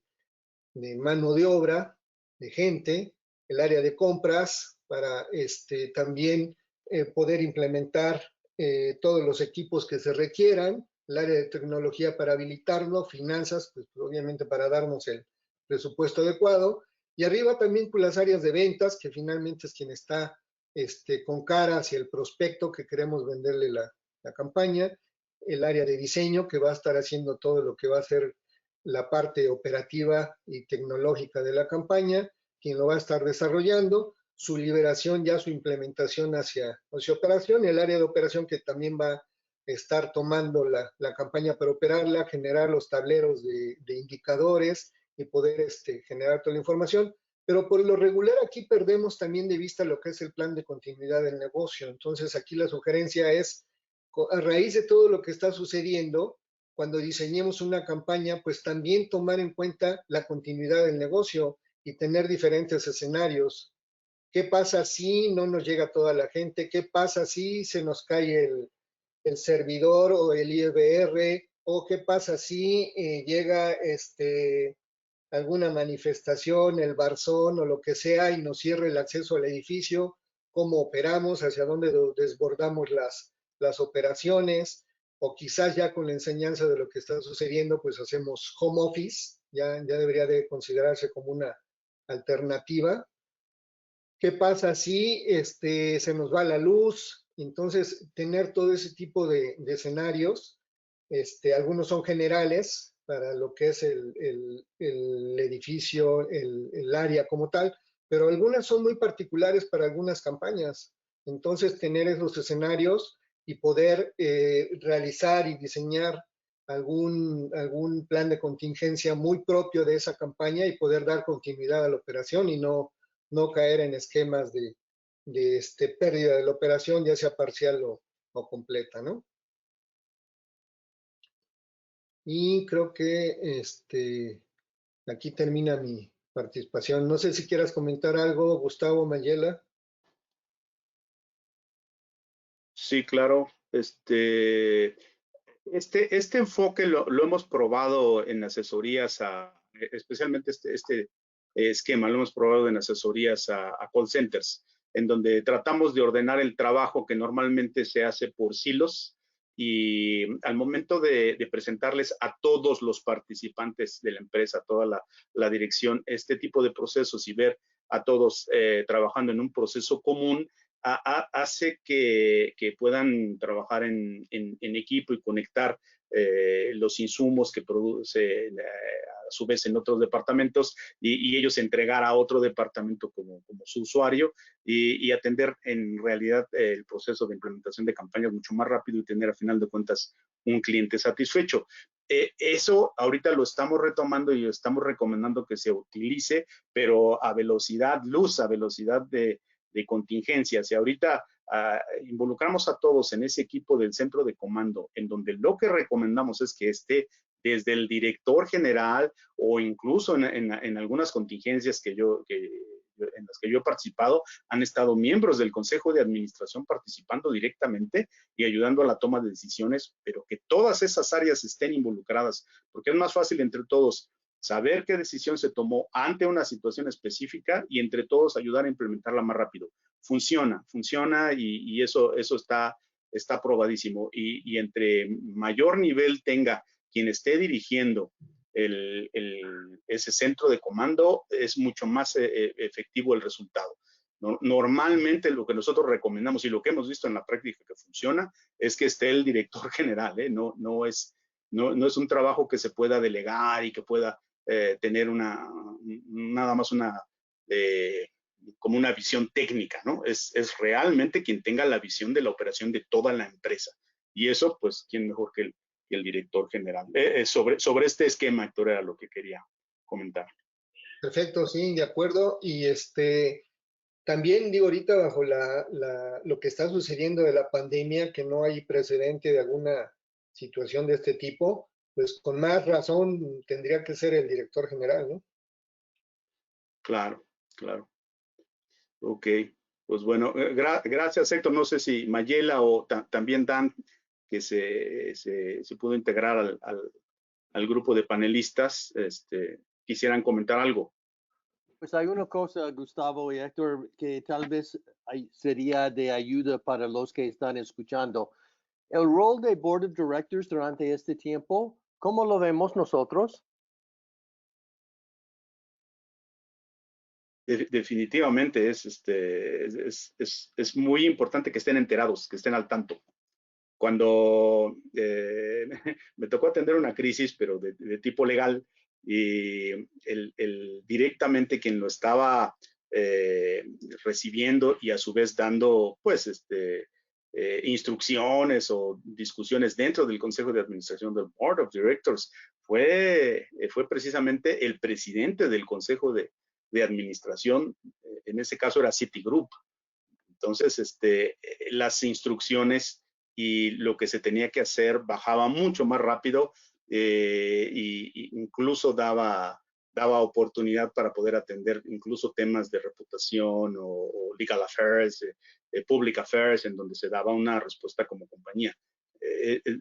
mano de obra, de gente, el área de compras para también poder implementar todos los equipos que se requieran, el área de tecnología para habilitarlo, finanzas, pues obviamente para darnos el presupuesto adecuado, y arriba también con las áreas de ventas, que finalmente es quien está con cara hacia el prospecto que queremos venderle la campaña, el área de diseño que va a estar haciendo todo lo que va a ser la parte operativa y tecnológica de la campaña, quien lo va a estar desarrollando, su liberación ya, su implementación hacia operación, y el área de operación que también va a estar tomando la campaña para operarla, generar los tableros de indicadores y poder generar toda la información. Pero por lo regular aquí perdemos también de vista lo que es el plan de continuidad del negocio. Entonces aquí la sugerencia es, a raíz de todo lo que está sucediendo, cuando diseñemos una campaña, pues también tomar en cuenta la continuidad del negocio y tener diferentes escenarios. ¿Qué pasa si no nos llega toda la gente? ¿Qué pasa si se nos cae el servidor o el IBR? ¿O qué pasa si llega alguna manifestación, el Barzón o lo que sea y nos cierra el acceso al edificio? ¿Cómo operamos? ¿Hacia dónde desbordamos las operaciones? O quizás ya con la enseñanza de lo que está sucediendo, pues hacemos home office, ya debería de considerarse como una alternativa. ¿Qué pasa si se nos va la luz? Entonces, tener todo ese tipo de escenarios, algunos son generales para lo que es el edificio, el área como tal, pero algunas son muy particulares para algunas campañas. Entonces, tener esos escenarios y poder realizar y diseñar algún plan de contingencia muy propio de esa campaña y poder dar continuidad a la operación y no caer en esquemas de pérdida de la operación, ya sea parcial o completa, ¿no? Y creo que aquí termina mi participación. No sé si quieras comentar algo, Gustavo, Mayela. Sí, claro. Este enfoque lo hemos probado en asesorías especialmente este esquema, lo hemos probado en asesorías a call centers, en donde tratamos de ordenar el trabajo que normalmente se hace por silos y al momento de presentarles a todos los participantes de la empresa, a toda la dirección, este tipo de procesos y ver a todos trabajando en un proceso común, hace que puedan trabajar en equipo y conectar los insumos que produce a su vez en otros departamentos y ellos entregar a otro departamento como su usuario y atender en realidad el proceso de implementación de campañas mucho más rápido y tener a final de cuentas un cliente satisfecho. Eso ahorita lo estamos retomando y estamos recomendando que se utilice, pero a velocidad luz, a velocidad de contingencias. Y ahorita involucramos a todos en ese equipo del centro de comando, en donde lo que recomendamos es que esté desde el director general o incluso en algunas contingencias en las que yo he participado, han estado miembros del Consejo de Administración participando directamente y ayudando a la toma de decisiones, pero que todas esas áreas estén involucradas, porque es más fácil entre todos saber qué decisión se tomó ante una situación específica y entre todos ayudar a implementarla más rápido. Funciona y eso está probadísimo. Y entre mayor nivel tenga quien esté dirigiendo ese centro de comando, es mucho más efectivo el resultado. Normalmente lo que nosotros recomendamos y lo que hemos visto en la práctica que funciona es que esté el director general, no es un trabajo que se pueda delegar y que pueda tener nada más como una visión técnica, ¿no? Es realmente quien tenga la visión de la operación de toda la empresa. Y eso, pues, ¿quién mejor que el director general? Sobre este esquema, Héctor, era lo que quería comentar. Perfecto, sí, de acuerdo. Y también digo ahorita bajo lo que está sucediendo de la pandemia, que no hay precedente de alguna situación de este tipo, pues con más razón tendría que ser el director general, ¿no? Claro, claro. Ok, pues bueno, gracias Héctor. No sé si Mayela o también Dan, que se pudo integrar al grupo de panelistas, quisieran comentar algo. Pues hay una cosa, Gustavo y Héctor, que tal vez sería de ayuda para los que están escuchando. El rol de Board of Directors durante este tiempo, ¿cómo lo vemos nosotros? Definitivamente es muy importante que estén enterados, que estén al tanto. Cuando me tocó atender una crisis, pero de tipo legal, y directamente quien lo estaba recibiendo y a su vez dando, pues, instrucciones o discusiones dentro del Consejo de Administración del Board of Directors fue precisamente el presidente del Consejo de Administración. En ese caso era Citigroup. Entonces, las instrucciones y lo que se tenía que hacer bajaba mucho más rápido y incluso daba oportunidad para poder atender incluso temas de reputación o legal affairs, public affairs, en donde se daba una respuesta como compañía.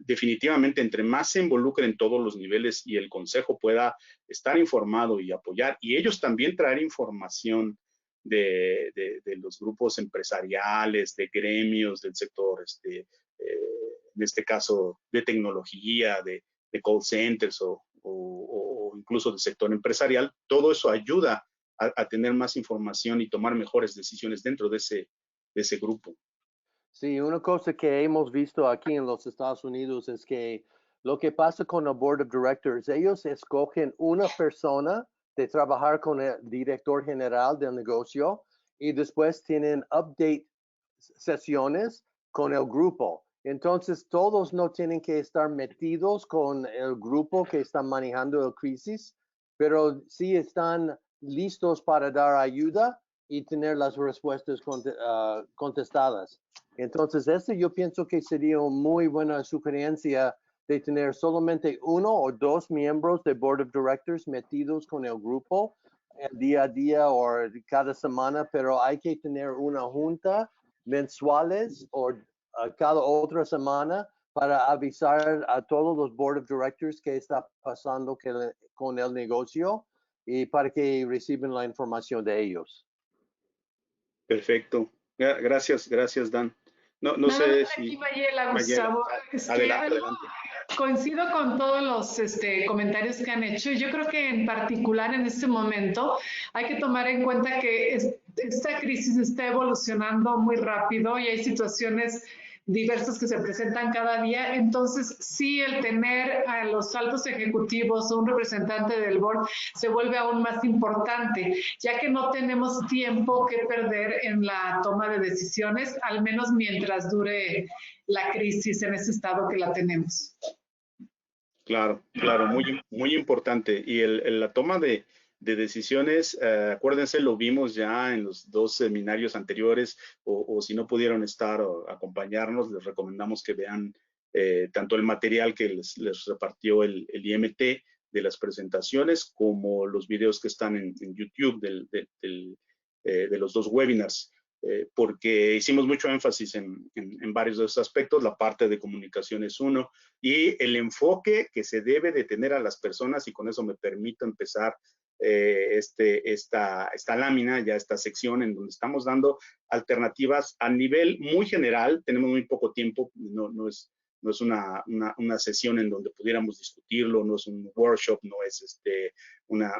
Definitivamente, entre más se involucren en todos los niveles y el consejo pueda estar informado y apoyar, y ellos también traer información de los grupos empresariales, de gremios del sector, en este caso de tecnología, de call centers o incluso del sector empresarial, todo eso ayuda a tener más información y tomar mejores decisiones dentro de ese grupo. Sí, una cosa que hemos visto aquí en los Estados Unidos es que lo que pasa con el Board of Directors, ellos escogen una persona de trabajar con el director general del negocio y después tienen update sesiones con el grupo. Entonces, todos no tienen que estar metidos con el grupo que está manejando la crisis, pero sí están listos para dar ayuda y tener las respuestas contestadas. Entonces, yo pienso que sería una muy buena sugerencia de tener solamente uno o dos miembros de Board of Directors metidos con el grupo el día a día o cada semana, pero hay que tener una junta mensuales o cada otra semana para avisar a todos los Board of Directors qué está pasando con el negocio y para que reciban la información de ellos. Perfecto. Gracias, Dan. No sé si... Mayela, Gustavo, adelante. Coincido con todos los comentarios que han hecho. Yo creo que en particular en este momento hay que tomar en cuenta que esta crisis está evolucionando muy rápido y hay situaciones diversas que se presentan cada día. Entonces, sí, el tener a los altos ejecutivos o un representante del board se vuelve aún más importante, ya que no tenemos tiempo que perder en la toma de decisiones, al menos mientras dure la crisis en ese estado que la tenemos. Claro, muy importante. Y la toma de decisiones, acuérdense, lo vimos ya en los dos seminarios anteriores, o si no pudieron estar o acompañarnos, les recomendamos que vean tanto el material que les repartió el IMT de las presentaciones, como los videos que están en YouTube de los dos webinars. Porque hicimos mucho énfasis en varios de esos aspectos. La parte de comunicación es uno, y el enfoque que se debe de tener a las personas, y con eso me permito empezar esta lámina, ya esta sección en donde estamos dando alternativas a nivel muy general. Tenemos muy poco tiempo, no es una sesión en donde pudiéramos discutirlo, no es un workshop, no es una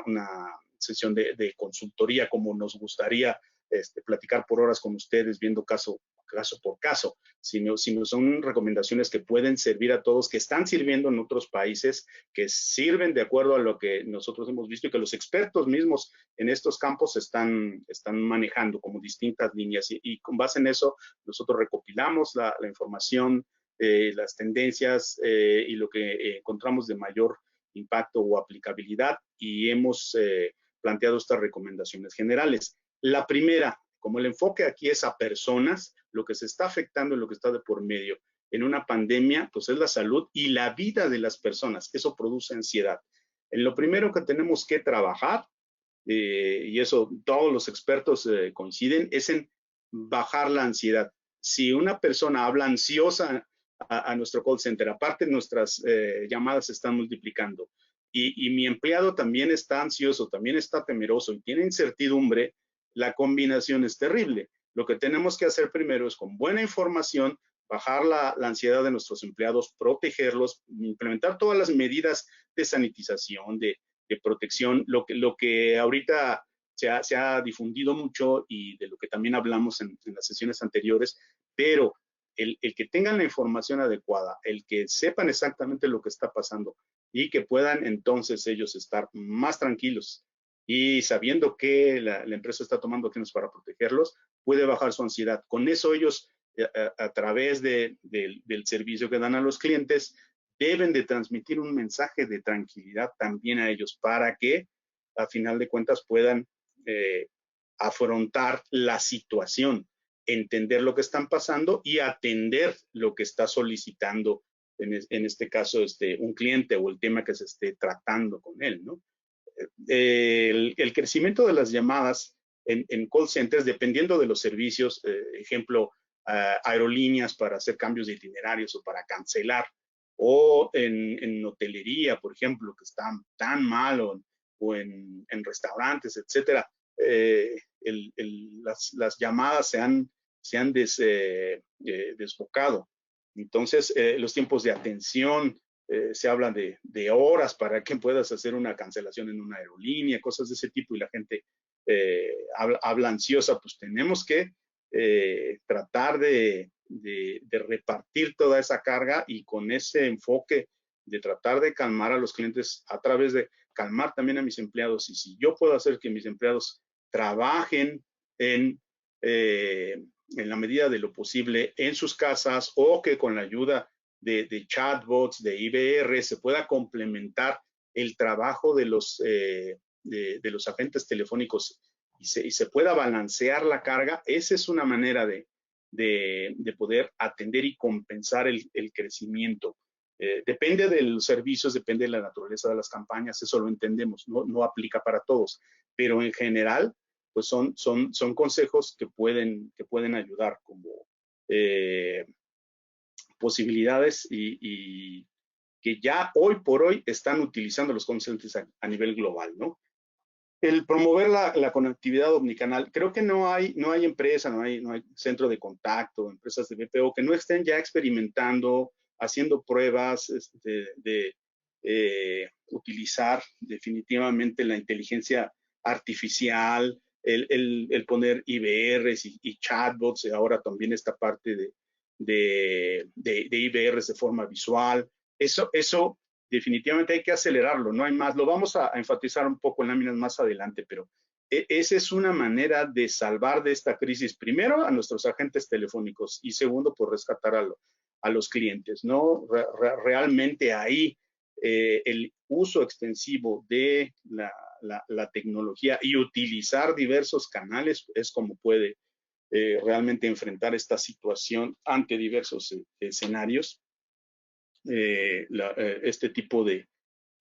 sesión de consultoría como nos gustaría platicar por horas con ustedes viendo caso por caso, sino son recomendaciones que pueden servir a todos, que están sirviendo en otros países, que sirven de acuerdo a lo que nosotros hemos visto y que los expertos mismos en estos campos están manejando como distintas líneas, y con base en eso nosotros recopilamos la información, las tendencias y lo que encontramos de mayor impacto o aplicabilidad, y hemos planteado estas recomendaciones generales. La primera, como el enfoque aquí es a personas, lo que se está afectando y lo que está de por medio en una pandemia, pues es la salud y la vida de las personas. Eso produce ansiedad. En lo primero que tenemos que trabajar, y eso todos los expertos coinciden, es en bajar la ansiedad. Si una persona habla ansiosa a nuestro call center, aparte nuestras llamadas se están multiplicando, y mi empleado también está ansioso, también está temeroso y tiene incertidumbre, la combinación es terrible. Lo que tenemos que hacer primero es, con buena información, bajar la ansiedad de nuestros empleados, protegerlos, implementar todas las medidas de sanitización, de protección, lo que ahorita se ha difundido mucho y de lo que también hablamos en las sesiones anteriores, pero el que tengan la información adecuada, el que sepan exactamente lo que está pasando y que puedan entonces ellos estar más tranquilos y sabiendo que la empresa está tomando acciones para protegerlos, puede bajar su ansiedad. Con eso ellos, a través del servicio que dan a los clientes, deben de transmitir un mensaje de tranquilidad también a ellos para que, a final de cuentas, puedan afrontar la situación, entender lo que están pasando y atender lo que está solicitando, en este caso, un cliente o el tema que se esté tratando con él, ¿no? El crecimiento de las llamadas en call centers, dependiendo de los servicios, ejemplo, aerolíneas para hacer cambios de itinerarios o para cancelar, o en hotelería, por ejemplo, que están tan mal, o en restaurantes, etcétera, las llamadas se han desbocado. Entonces, los tiempos de atención, se hablan de horas para que puedas hacer una cancelación en una aerolínea, cosas de ese tipo, y la gente habla ansiosa. Pues tenemos que tratar de repartir toda esa carga, y con ese enfoque de tratar de calmar a los clientes a través de calmar también a mis empleados. Y si yo puedo hacer que mis empleados trabajen en la medida de lo posible en sus casas, o que con la ayuda de chatbots, de IVR, se pueda complementar el trabajo de los agentes telefónicos y se pueda balancear la carga, esa es una manera de poder atender y compensar el crecimiento. Depende de los servicios, depende de la naturaleza de las campañas, eso lo entendemos, no aplica para todos, pero en general, pues son consejos que pueden ayudar como posibilidades, y que ya hoy por hoy están utilizando los call centers a nivel global, ¿no? El promover la conectividad omnicanal, creo que no hay empresa, no hay centro de contacto, empresas de BPO que no estén ya experimentando, haciendo pruebas de utilizar definitivamente la inteligencia artificial, el poner IVRs y chatbots, y ahora también esta parte de IVRs de forma visual. Eso definitivamente hay que acelerarlo, no hay más. Lo vamos a enfatizar un poco en láminas más adelante, pero esa es una manera de salvar de esta crisis, primero a nuestros agentes telefónicos y segundo, por rescatar a los clientes, ¿no? Realmente ahí el uso extensivo de la tecnología y utilizar diversos canales es como puede realmente enfrentar esta situación ante diversos escenarios. Este tipo de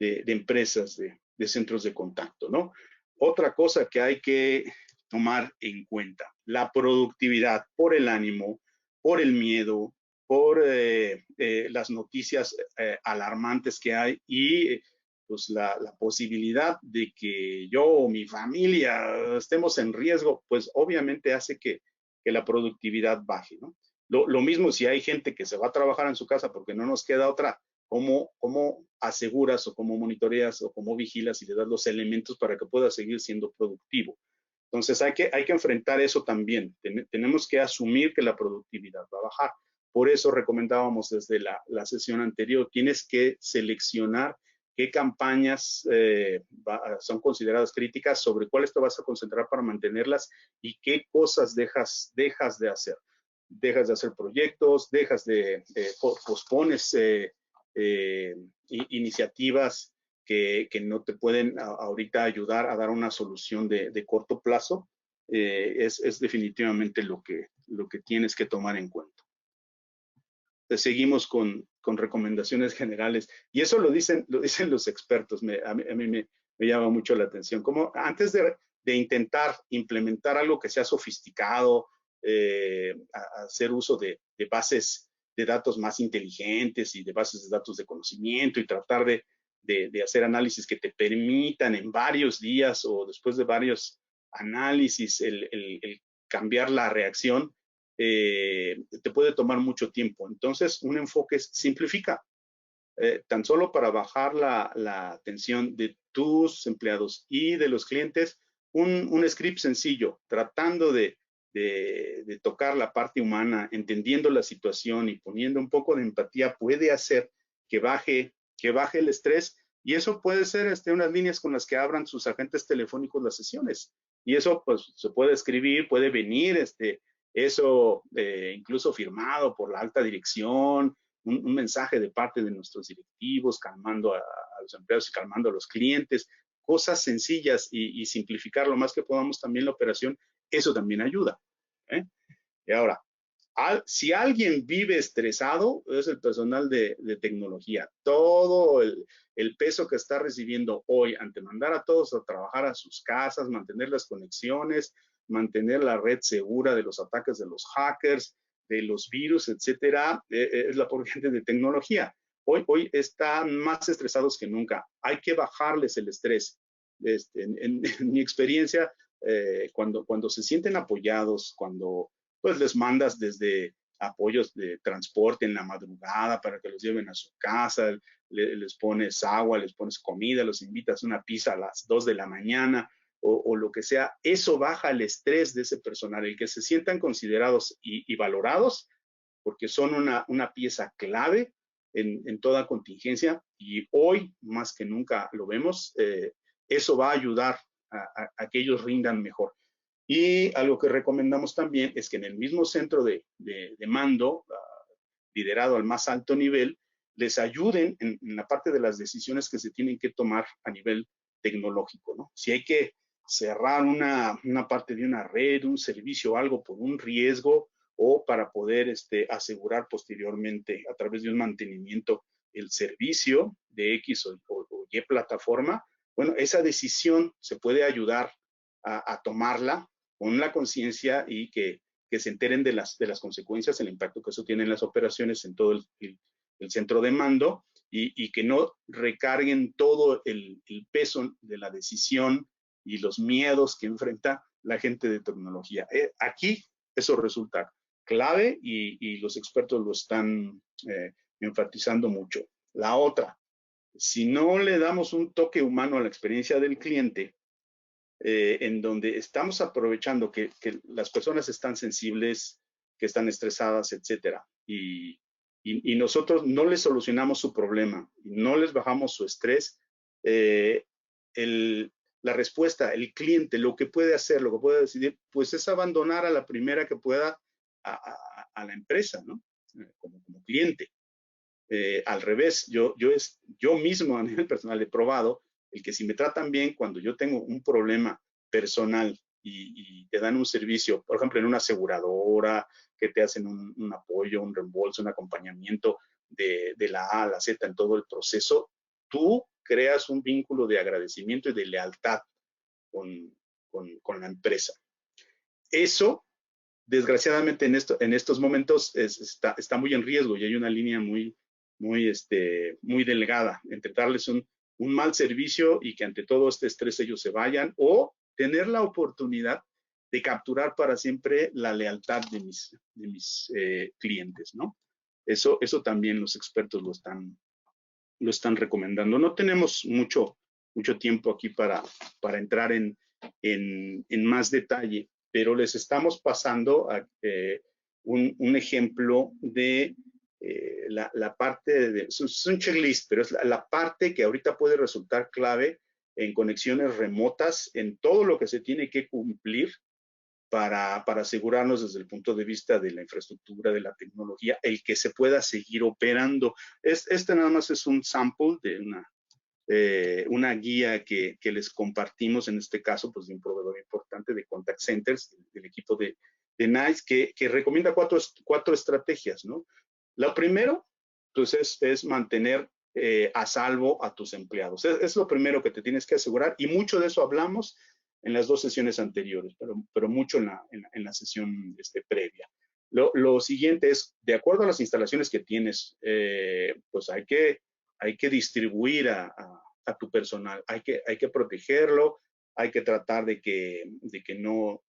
empresas, de centros de contacto, ¿no? Otra cosa que hay que tomar en cuenta, la productividad por el ánimo, por el miedo, por las noticias alarmantes que hay, y pues la posibilidad de que yo o mi familia estemos en riesgo, pues obviamente hace que la productividad baje, ¿no? Lo mismo si hay gente que se va a trabajar en su casa porque no nos queda otra, ¿cómo aseguras o cómo monitoreas o cómo vigilas y le das los elementos para que pueda seguir siendo productivo? Entonces hay que enfrentar eso también. Tenemos que asumir que la productividad va a bajar. Por eso recomendábamos desde la sesión anterior, tienes que seleccionar qué campañas son consideradas críticas, sobre cuáles te vas a concentrar para mantenerlas y qué cosas dejas de hacer. Dejas de hacer proyectos, pospones iniciativas que no te pueden ahorita ayudar a dar una solución de corto plazo. Es definitivamente lo que tienes que tomar en cuenta. seguimos con recomendaciones generales. Y eso lo dicen los expertos. A mí me llama mucho la atención. Como antes de intentar implementar algo que sea sofisticado, hacer uso de bases de datos más inteligentes y de bases de datos de conocimiento y tratar de hacer análisis que te permitan en varios días o después de varios análisis el cambiar la reacción, te puede tomar mucho tiempo. Entonces, un enfoque simplifica. Tan solo para bajar la atención de tus empleados y de los clientes, un script sencillo, tratando de tocar la parte humana, entendiendo la situación y poniendo un poco de empatía, puede hacer que baje el estrés. Y eso puede ser unas líneas con las que abran sus agentes telefónicos las sesiones. Y eso pues se puede escribir, puede venir eso incluso firmado por la alta dirección, un mensaje de parte de nuestros directivos, calmando a los empleados y calmando a los clientes, cosas sencillas y simplificar lo más que podamos también la operación, eso también ayuda. Y ahora, si alguien vive estresado, es el personal de tecnología. Todo el peso que está recibiendo hoy ante mandar a todos a trabajar a sus casas, mantener las conexiones, mantener la red segura de los ataques de los hackers, de los virus, etcétera, es la pobre gente de tecnología. Hoy están más estresados que nunca. Hay que bajarles el estrés. En mi experiencia, cuando se sienten apoyados, cuando pues les mandas desde apoyos de transporte en la madrugada para que los lleven a su casa, les pones agua, les pones comida, los invitas a una pizza a las 2 de la mañana o lo que sea, eso baja el estrés de ese personal, el que se sientan considerados y valorados, porque son una pieza clave en toda contingencia, y hoy más que nunca lo vemos, eso va a ayudar a que ellos rindan mejor. Y algo que recomendamos también es que en el mismo centro de mando, liderado al más alto nivel, les ayuden en la parte de las decisiones que se tienen que tomar a nivel tecnológico, ¿no? Si hay que cerrar una parte de una red, un servicio o algo por un riesgo, o para poder asegurar posteriormente a través de un mantenimiento el servicio de X o Y plataforma, bueno, esa decisión se puede ayudar a tomarla con la conciencia y que se enteren de las consecuencias, el impacto que eso tiene en las operaciones, en todo el centro de mando, y que no recarguen todo el peso de la decisión y los miedos que enfrenta la gente de tecnología. Aquí eso resulta clave y los expertos lo están enfatizando mucho. La otra, si no le damos un toque humano a la experiencia del cliente, en donde estamos aprovechando que las personas están sensibles, que están estresadas, etcétera, y nosotros no les solucionamos su problema, no les bajamos su estrés, la respuesta, el cliente, lo que puede hacer, lo que puede decidir, pues es abandonar a la primera que pueda a la empresa, ¿no? Como cliente. Al revés, yo mismo a nivel personal he probado el que si me tratan bien cuando yo tengo un problema personal y te dan un servicio, por ejemplo, en una aseguradora, que te hacen un apoyo, un reembolso, un acompañamiento de la A a la Z en todo el proceso, tú creas un vínculo de agradecimiento y de lealtad con la empresa. Eso, desgraciadamente, en estos momentos está muy en riesgo y hay una línea muy delgada entre darles un mal servicio y que ante todo este estrés ellos se vayan, o tener la oportunidad de capturar para siempre la lealtad de mis clientes, ¿no? Eso también los expertos lo están recomendando. No tenemos mucho tiempo aquí para entrar en más detalle, pero les estamos pasando un ejemplo de la parte es un checklist, pero es la parte que ahorita puede resultar clave en conexiones remotas, en todo lo que se tiene que cumplir para asegurarnos desde el punto de vista de la infraestructura, de la tecnología, el que se pueda seguir operando. Este nada más es un sample de una guía que les compartimos, en este caso, pues de un proveedor importante de contact centers, del equipo de NICE, que recomienda cuatro estrategias, ¿no? Lo primero, pues es mantener a salvo a tus empleados. Es lo primero que te tienes que asegurar, y mucho de eso hablamos en las 2 sesiones anteriores, pero mucho en la sesión previa. Lo siguiente es, de acuerdo a las instalaciones que tienes, pues hay que distribuir a tu personal, hay que protegerlo, hay que tratar de que no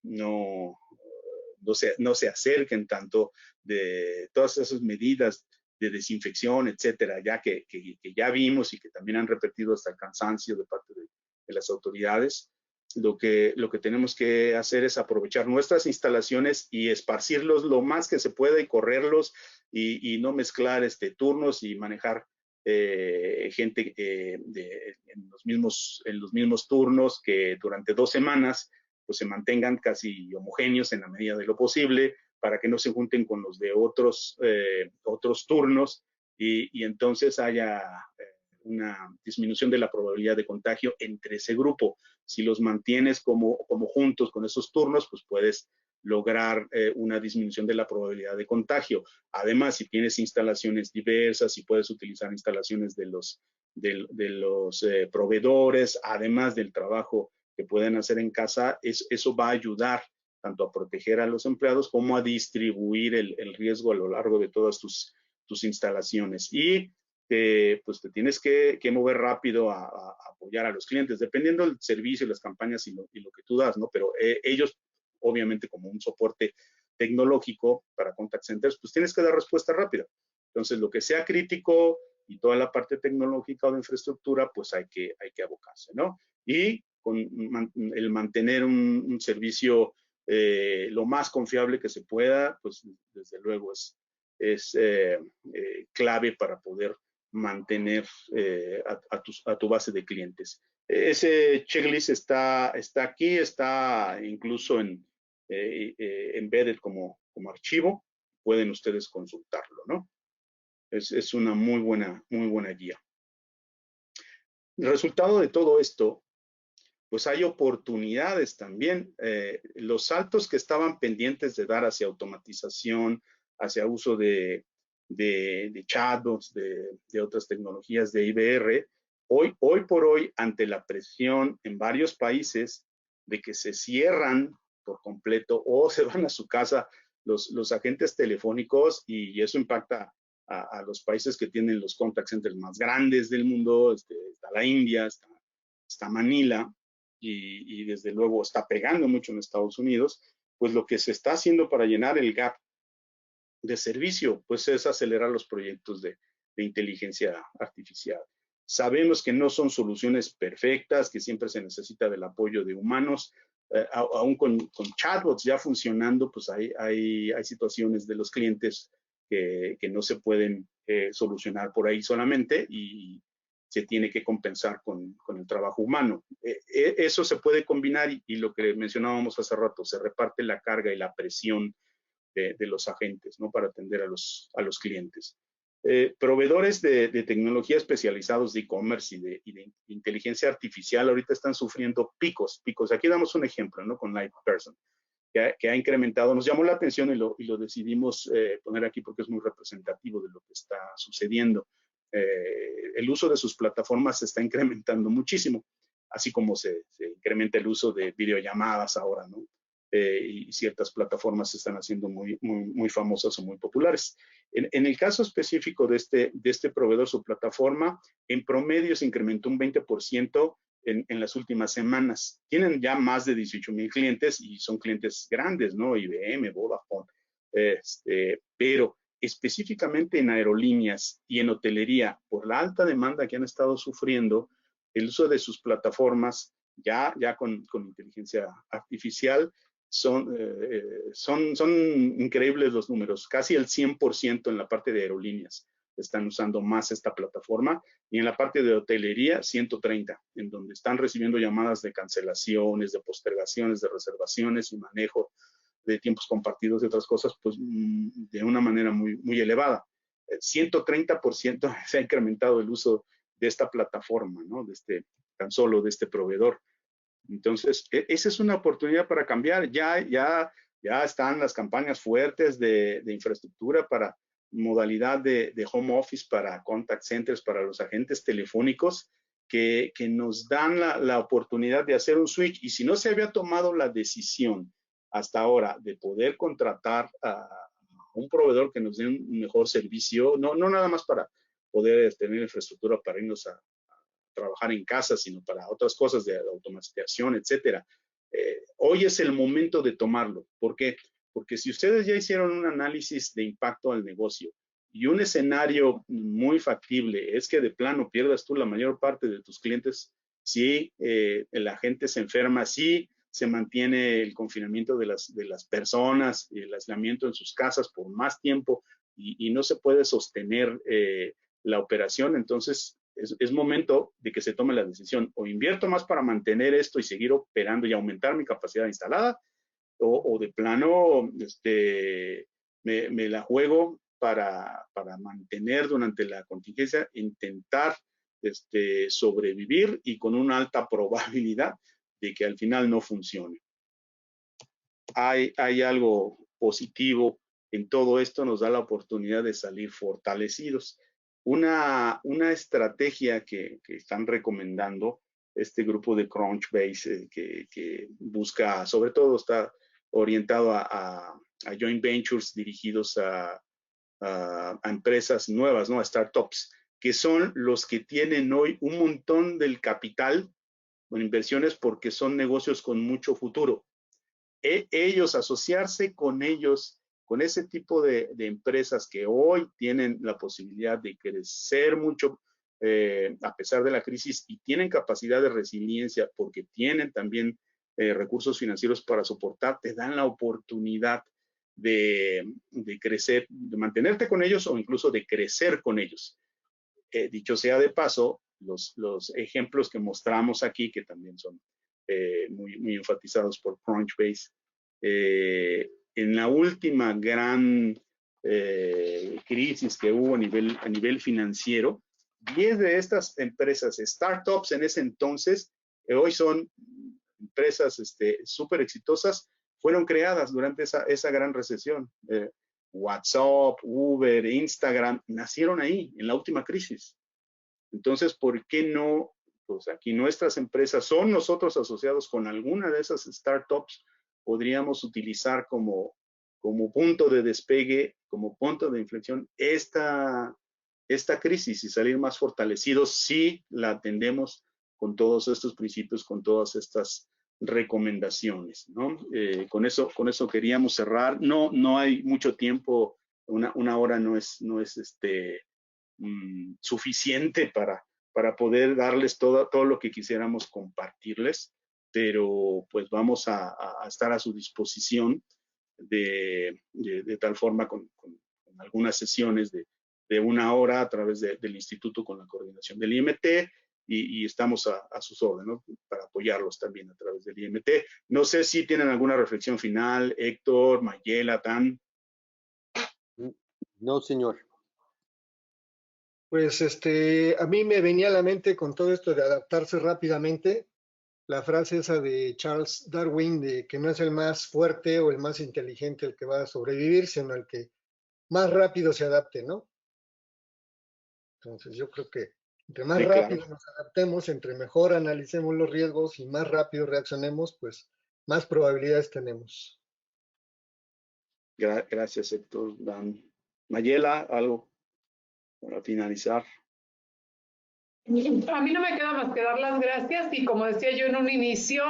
se acerquen tanto, de todas esas medidas de desinfección, etcétera, ya que ya vimos y que también han repetido hasta el cansancio de parte de las autoridades. Lo que tenemos que hacer es aprovechar nuestras instalaciones y esparcirlos lo más que se pueda y correrlos y no mezclar turnos y manejar gente en los mismos turnos, que durante 2 semanas pues se mantengan casi homogéneos en la medida de lo posible, para que no se junten con los de otros turnos y entonces haya una disminución de la probabilidad de contagio entre ese grupo. Si los mantienes como juntos con esos turnos, pues puedes lograr una disminución de la probabilidad de contagio. Además, si tienes instalaciones diversas, si puedes utilizar instalaciones de los proveedores, además del trabajo que pueden hacer en casa, eso va a ayudar tanto a proteger a los empleados como a distribuir el riesgo a lo largo de todas tus instalaciones. Y pues te tienes que mover rápido a apoyar a los clientes, dependiendo del servicio, las campañas y lo que tú das, ¿no? Pero ellos, obviamente, como un soporte tecnológico para contact centers, pues tienes que dar respuesta rápida. Entonces, lo que sea crítico y toda la parte tecnológica o de infraestructura, pues hay que abocarse, ¿no? Y con el mantener un servicio lo más confiable que se pueda, pues desde luego es clave para poder mantener a tu base de clientes. Ese checklist está aquí, está incluso embedded como archivo. Pueden ustedes consultarlo, ¿no? Es una muy buena guía. El resultado de todo esto, pues hay oportunidades también. Los saltos que estaban pendientes de dar hacia automatización, hacia uso de chatbots, de otras tecnologías de IVR, hoy por hoy, ante la presión en varios países de que se cierran por completo o se van a su casa los agentes telefónicos, y eso impacta a los países que tienen los contact centers más grandes del mundo. Está la India, está Manila, y desde luego está pegando mucho en Estados Unidos. Pues lo que se está haciendo para llenar el gap de servicio, pues es acelerar los proyectos de inteligencia artificial. Sabemos que no son soluciones perfectas, que siempre se necesita del apoyo de humanos. Aún con chatbots ya funcionando, pues hay situaciones de los clientes que no se pueden solucionar por ahí solamente, y se tiene que compensar con el trabajo humano. Eso se puede combinar, y lo que mencionábamos hace rato, se reparte la carga y la presión de los agentes, ¿no? Para atender a los clientes. Proveedores de tecnología especializados de e-commerce y de inteligencia artificial ahorita están sufriendo picos. Aquí damos un ejemplo, ¿no? Con LivePerson, que ha incrementado. Nos llamó la atención y lo decidimos poner aquí porque es muy representativo de lo que está sucediendo. El uso de sus plataformas se está incrementando muchísimo, así como se incrementa el uso de videollamadas ahora, ¿no? Y ciertas plataformas se están haciendo muy famosas o muy populares. En el caso específico de este proveedor, su plataforma en promedio se incrementó un 20% en las últimas semanas. Tienen ya más de 18,000 clientes y son clientes grandes, ¿no? IBM, Vodafone, pero específicamente en aerolíneas y en hotelería, por la alta demanda que han estado sufriendo, el uso de sus plataformas ya con inteligencia artificial, son increíbles los números. Casi el 100% en la parte de aerolíneas están usando más esta plataforma, y en la parte de hotelería 130, en donde están recibiendo llamadas de cancelaciones, de postergaciones, de reservaciones y manejo de tiempos compartidos y otras cosas, pues de una manera muy elevada. 130% se ha incrementado el uso de esta plataforma, ¿no? Tan solo de este proveedor. Entonces, esa es una oportunidad para cambiar. Ya están las campañas fuertes de infraestructura para modalidad de home office para contact centers, para los agentes telefónicos, que nos dan la oportunidad de hacer un switch. Y si no se había tomado la decisión hasta ahora de poder contratar a un proveedor que nos dé un mejor servicio, no nada más para poder tener infraestructura para irnos a trabajar en casa, sino para otras cosas de automatización, etcétera. Hoy es el momento de tomarlo. ¿Por qué? Porque si ustedes ya hicieron un análisis de impacto al negocio y un escenario muy factible es que de plano pierdas tú la mayor parte de tus clientes, si la gente se enferma, si se mantiene el confinamiento de las personas, el aislamiento en sus casas por más tiempo y no se puede sostener la operación, entonces es momento de que se tome la decisión. O invierto más para mantener esto y seguir operando y aumentar mi capacidad instalada, o de plano me la juego para mantener durante la contingencia, intentar sobrevivir y con una alta probabilidad de que al final no funcione. Hay algo positivo en todo esto, nos da la oportunidad de salir fortalecidos. Una estrategia que están recomendando este grupo de Crunchbase que busca, sobre todo está orientado a joint ventures dirigidos a empresas nuevas, ¿no? A startups, que son los que tienen hoy un montón del capital con inversiones porque son negocios con mucho futuro. Ellos, asociarse con ellos, con ese tipo de empresas que hoy tienen la posibilidad de crecer mucho a pesar de la crisis y tienen capacidad de resiliencia porque tienen también recursos financieros para soportar, te dan la oportunidad de crecer, de mantenerte con ellos o incluso de crecer con ellos. Dicho sea de paso, los ejemplos que mostramos aquí, que también son muy enfatizados por Crunchbase, en la última gran crisis que hubo a nivel financiero, 10 de estas empresas, startups en ese entonces, hoy son empresas súper exitosas, fueron creadas durante esa gran recesión. WhatsApp, Uber, Instagram, nacieron ahí, en la última crisis. Entonces, ¿por qué no? Pues aquí nuestras empresas son nosotros asociados con alguna de esas startups, podríamos utilizar como punto de despegue, como punto de inflexión esta crisis y salir más fortalecidos si la atendemos con todos estos principios, con todas estas recomendaciones, ¿no? Con eso queríamos cerrar. No hay mucho tiempo, una hora no es suficiente para poder darles todo lo que quisiéramos compartirles, pero pues vamos a estar a su disposición de tal forma con algunas sesiones de una hora a través del instituto con la coordinación del IMT y estamos a sus órdenes, ¿no? Para apoyarlos también a través del IMT. No sé si tienen alguna reflexión final, Héctor, Mayela, Tan. No, señor. Pues a mí me venía a la mente con todo esto de adaptarse rápidamente, la frase esa de Charles Darwin de que no es el más fuerte o el más inteligente el que va a sobrevivir, sino el que más rápido se adapte, ¿no? Entonces yo creo que entre más rápido nos adaptemos, entre mejor analicemos los riesgos y más rápido reaccionemos, pues más probabilidades tenemos. Gracias, Héctor. Dan. Mayela, algo para finalizar. A mí no me queda más que dar las gracias y como decía yo en un inicio,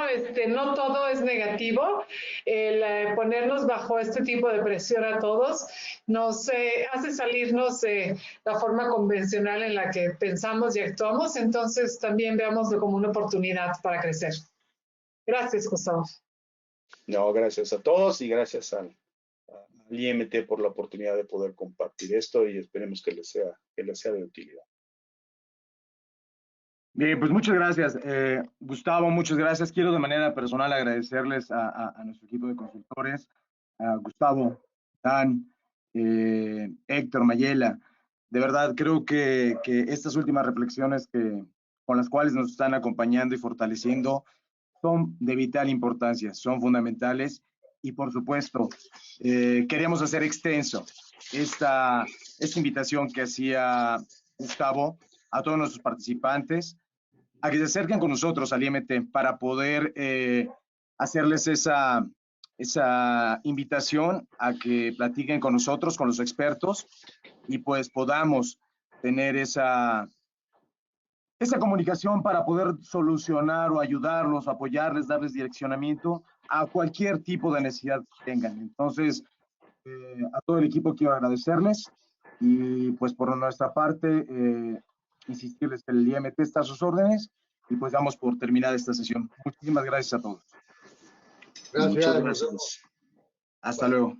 no todo es negativo. El ponernos bajo este tipo de presión a todos nos hace salirnos de la forma convencional en la que pensamos y actuamos, entonces también veámoslo como una oportunidad para crecer. Gracias, Gustavo. No, gracias a todos y gracias al IMT por la oportunidad de poder compartir esto y esperemos que les sea de utilidad. Bien, pues muchas gracias. Gustavo, muchas gracias. Quiero de manera personal agradecerles a nuestro equipo de consultores, a Gustavo, Dan, Héctor, Mayela. De verdad, creo que estas últimas reflexiones con las cuales nos están acompañando y fortaleciendo son de vital importancia, son fundamentales y, por supuesto, queremos hacer extenso esta invitación que hacía Gustavo a todos nuestros participantes a que se acerquen con nosotros al IMT para poder hacerles esa invitación a que platiquen con nosotros, con los expertos, y pues podamos tener esa comunicación para poder solucionar o ayudarlos, apoyarles, darles direccionamiento a cualquier tipo de necesidad que tengan. Entonces, a todo el equipo quiero agradecerles y pues por nuestra parte, insistirles que el IMT está a sus órdenes y pues damos por terminada esta sesión. Muchísimas gracias a todos. Gracias. Muchas Nos gracias. vemos. Hasta luego.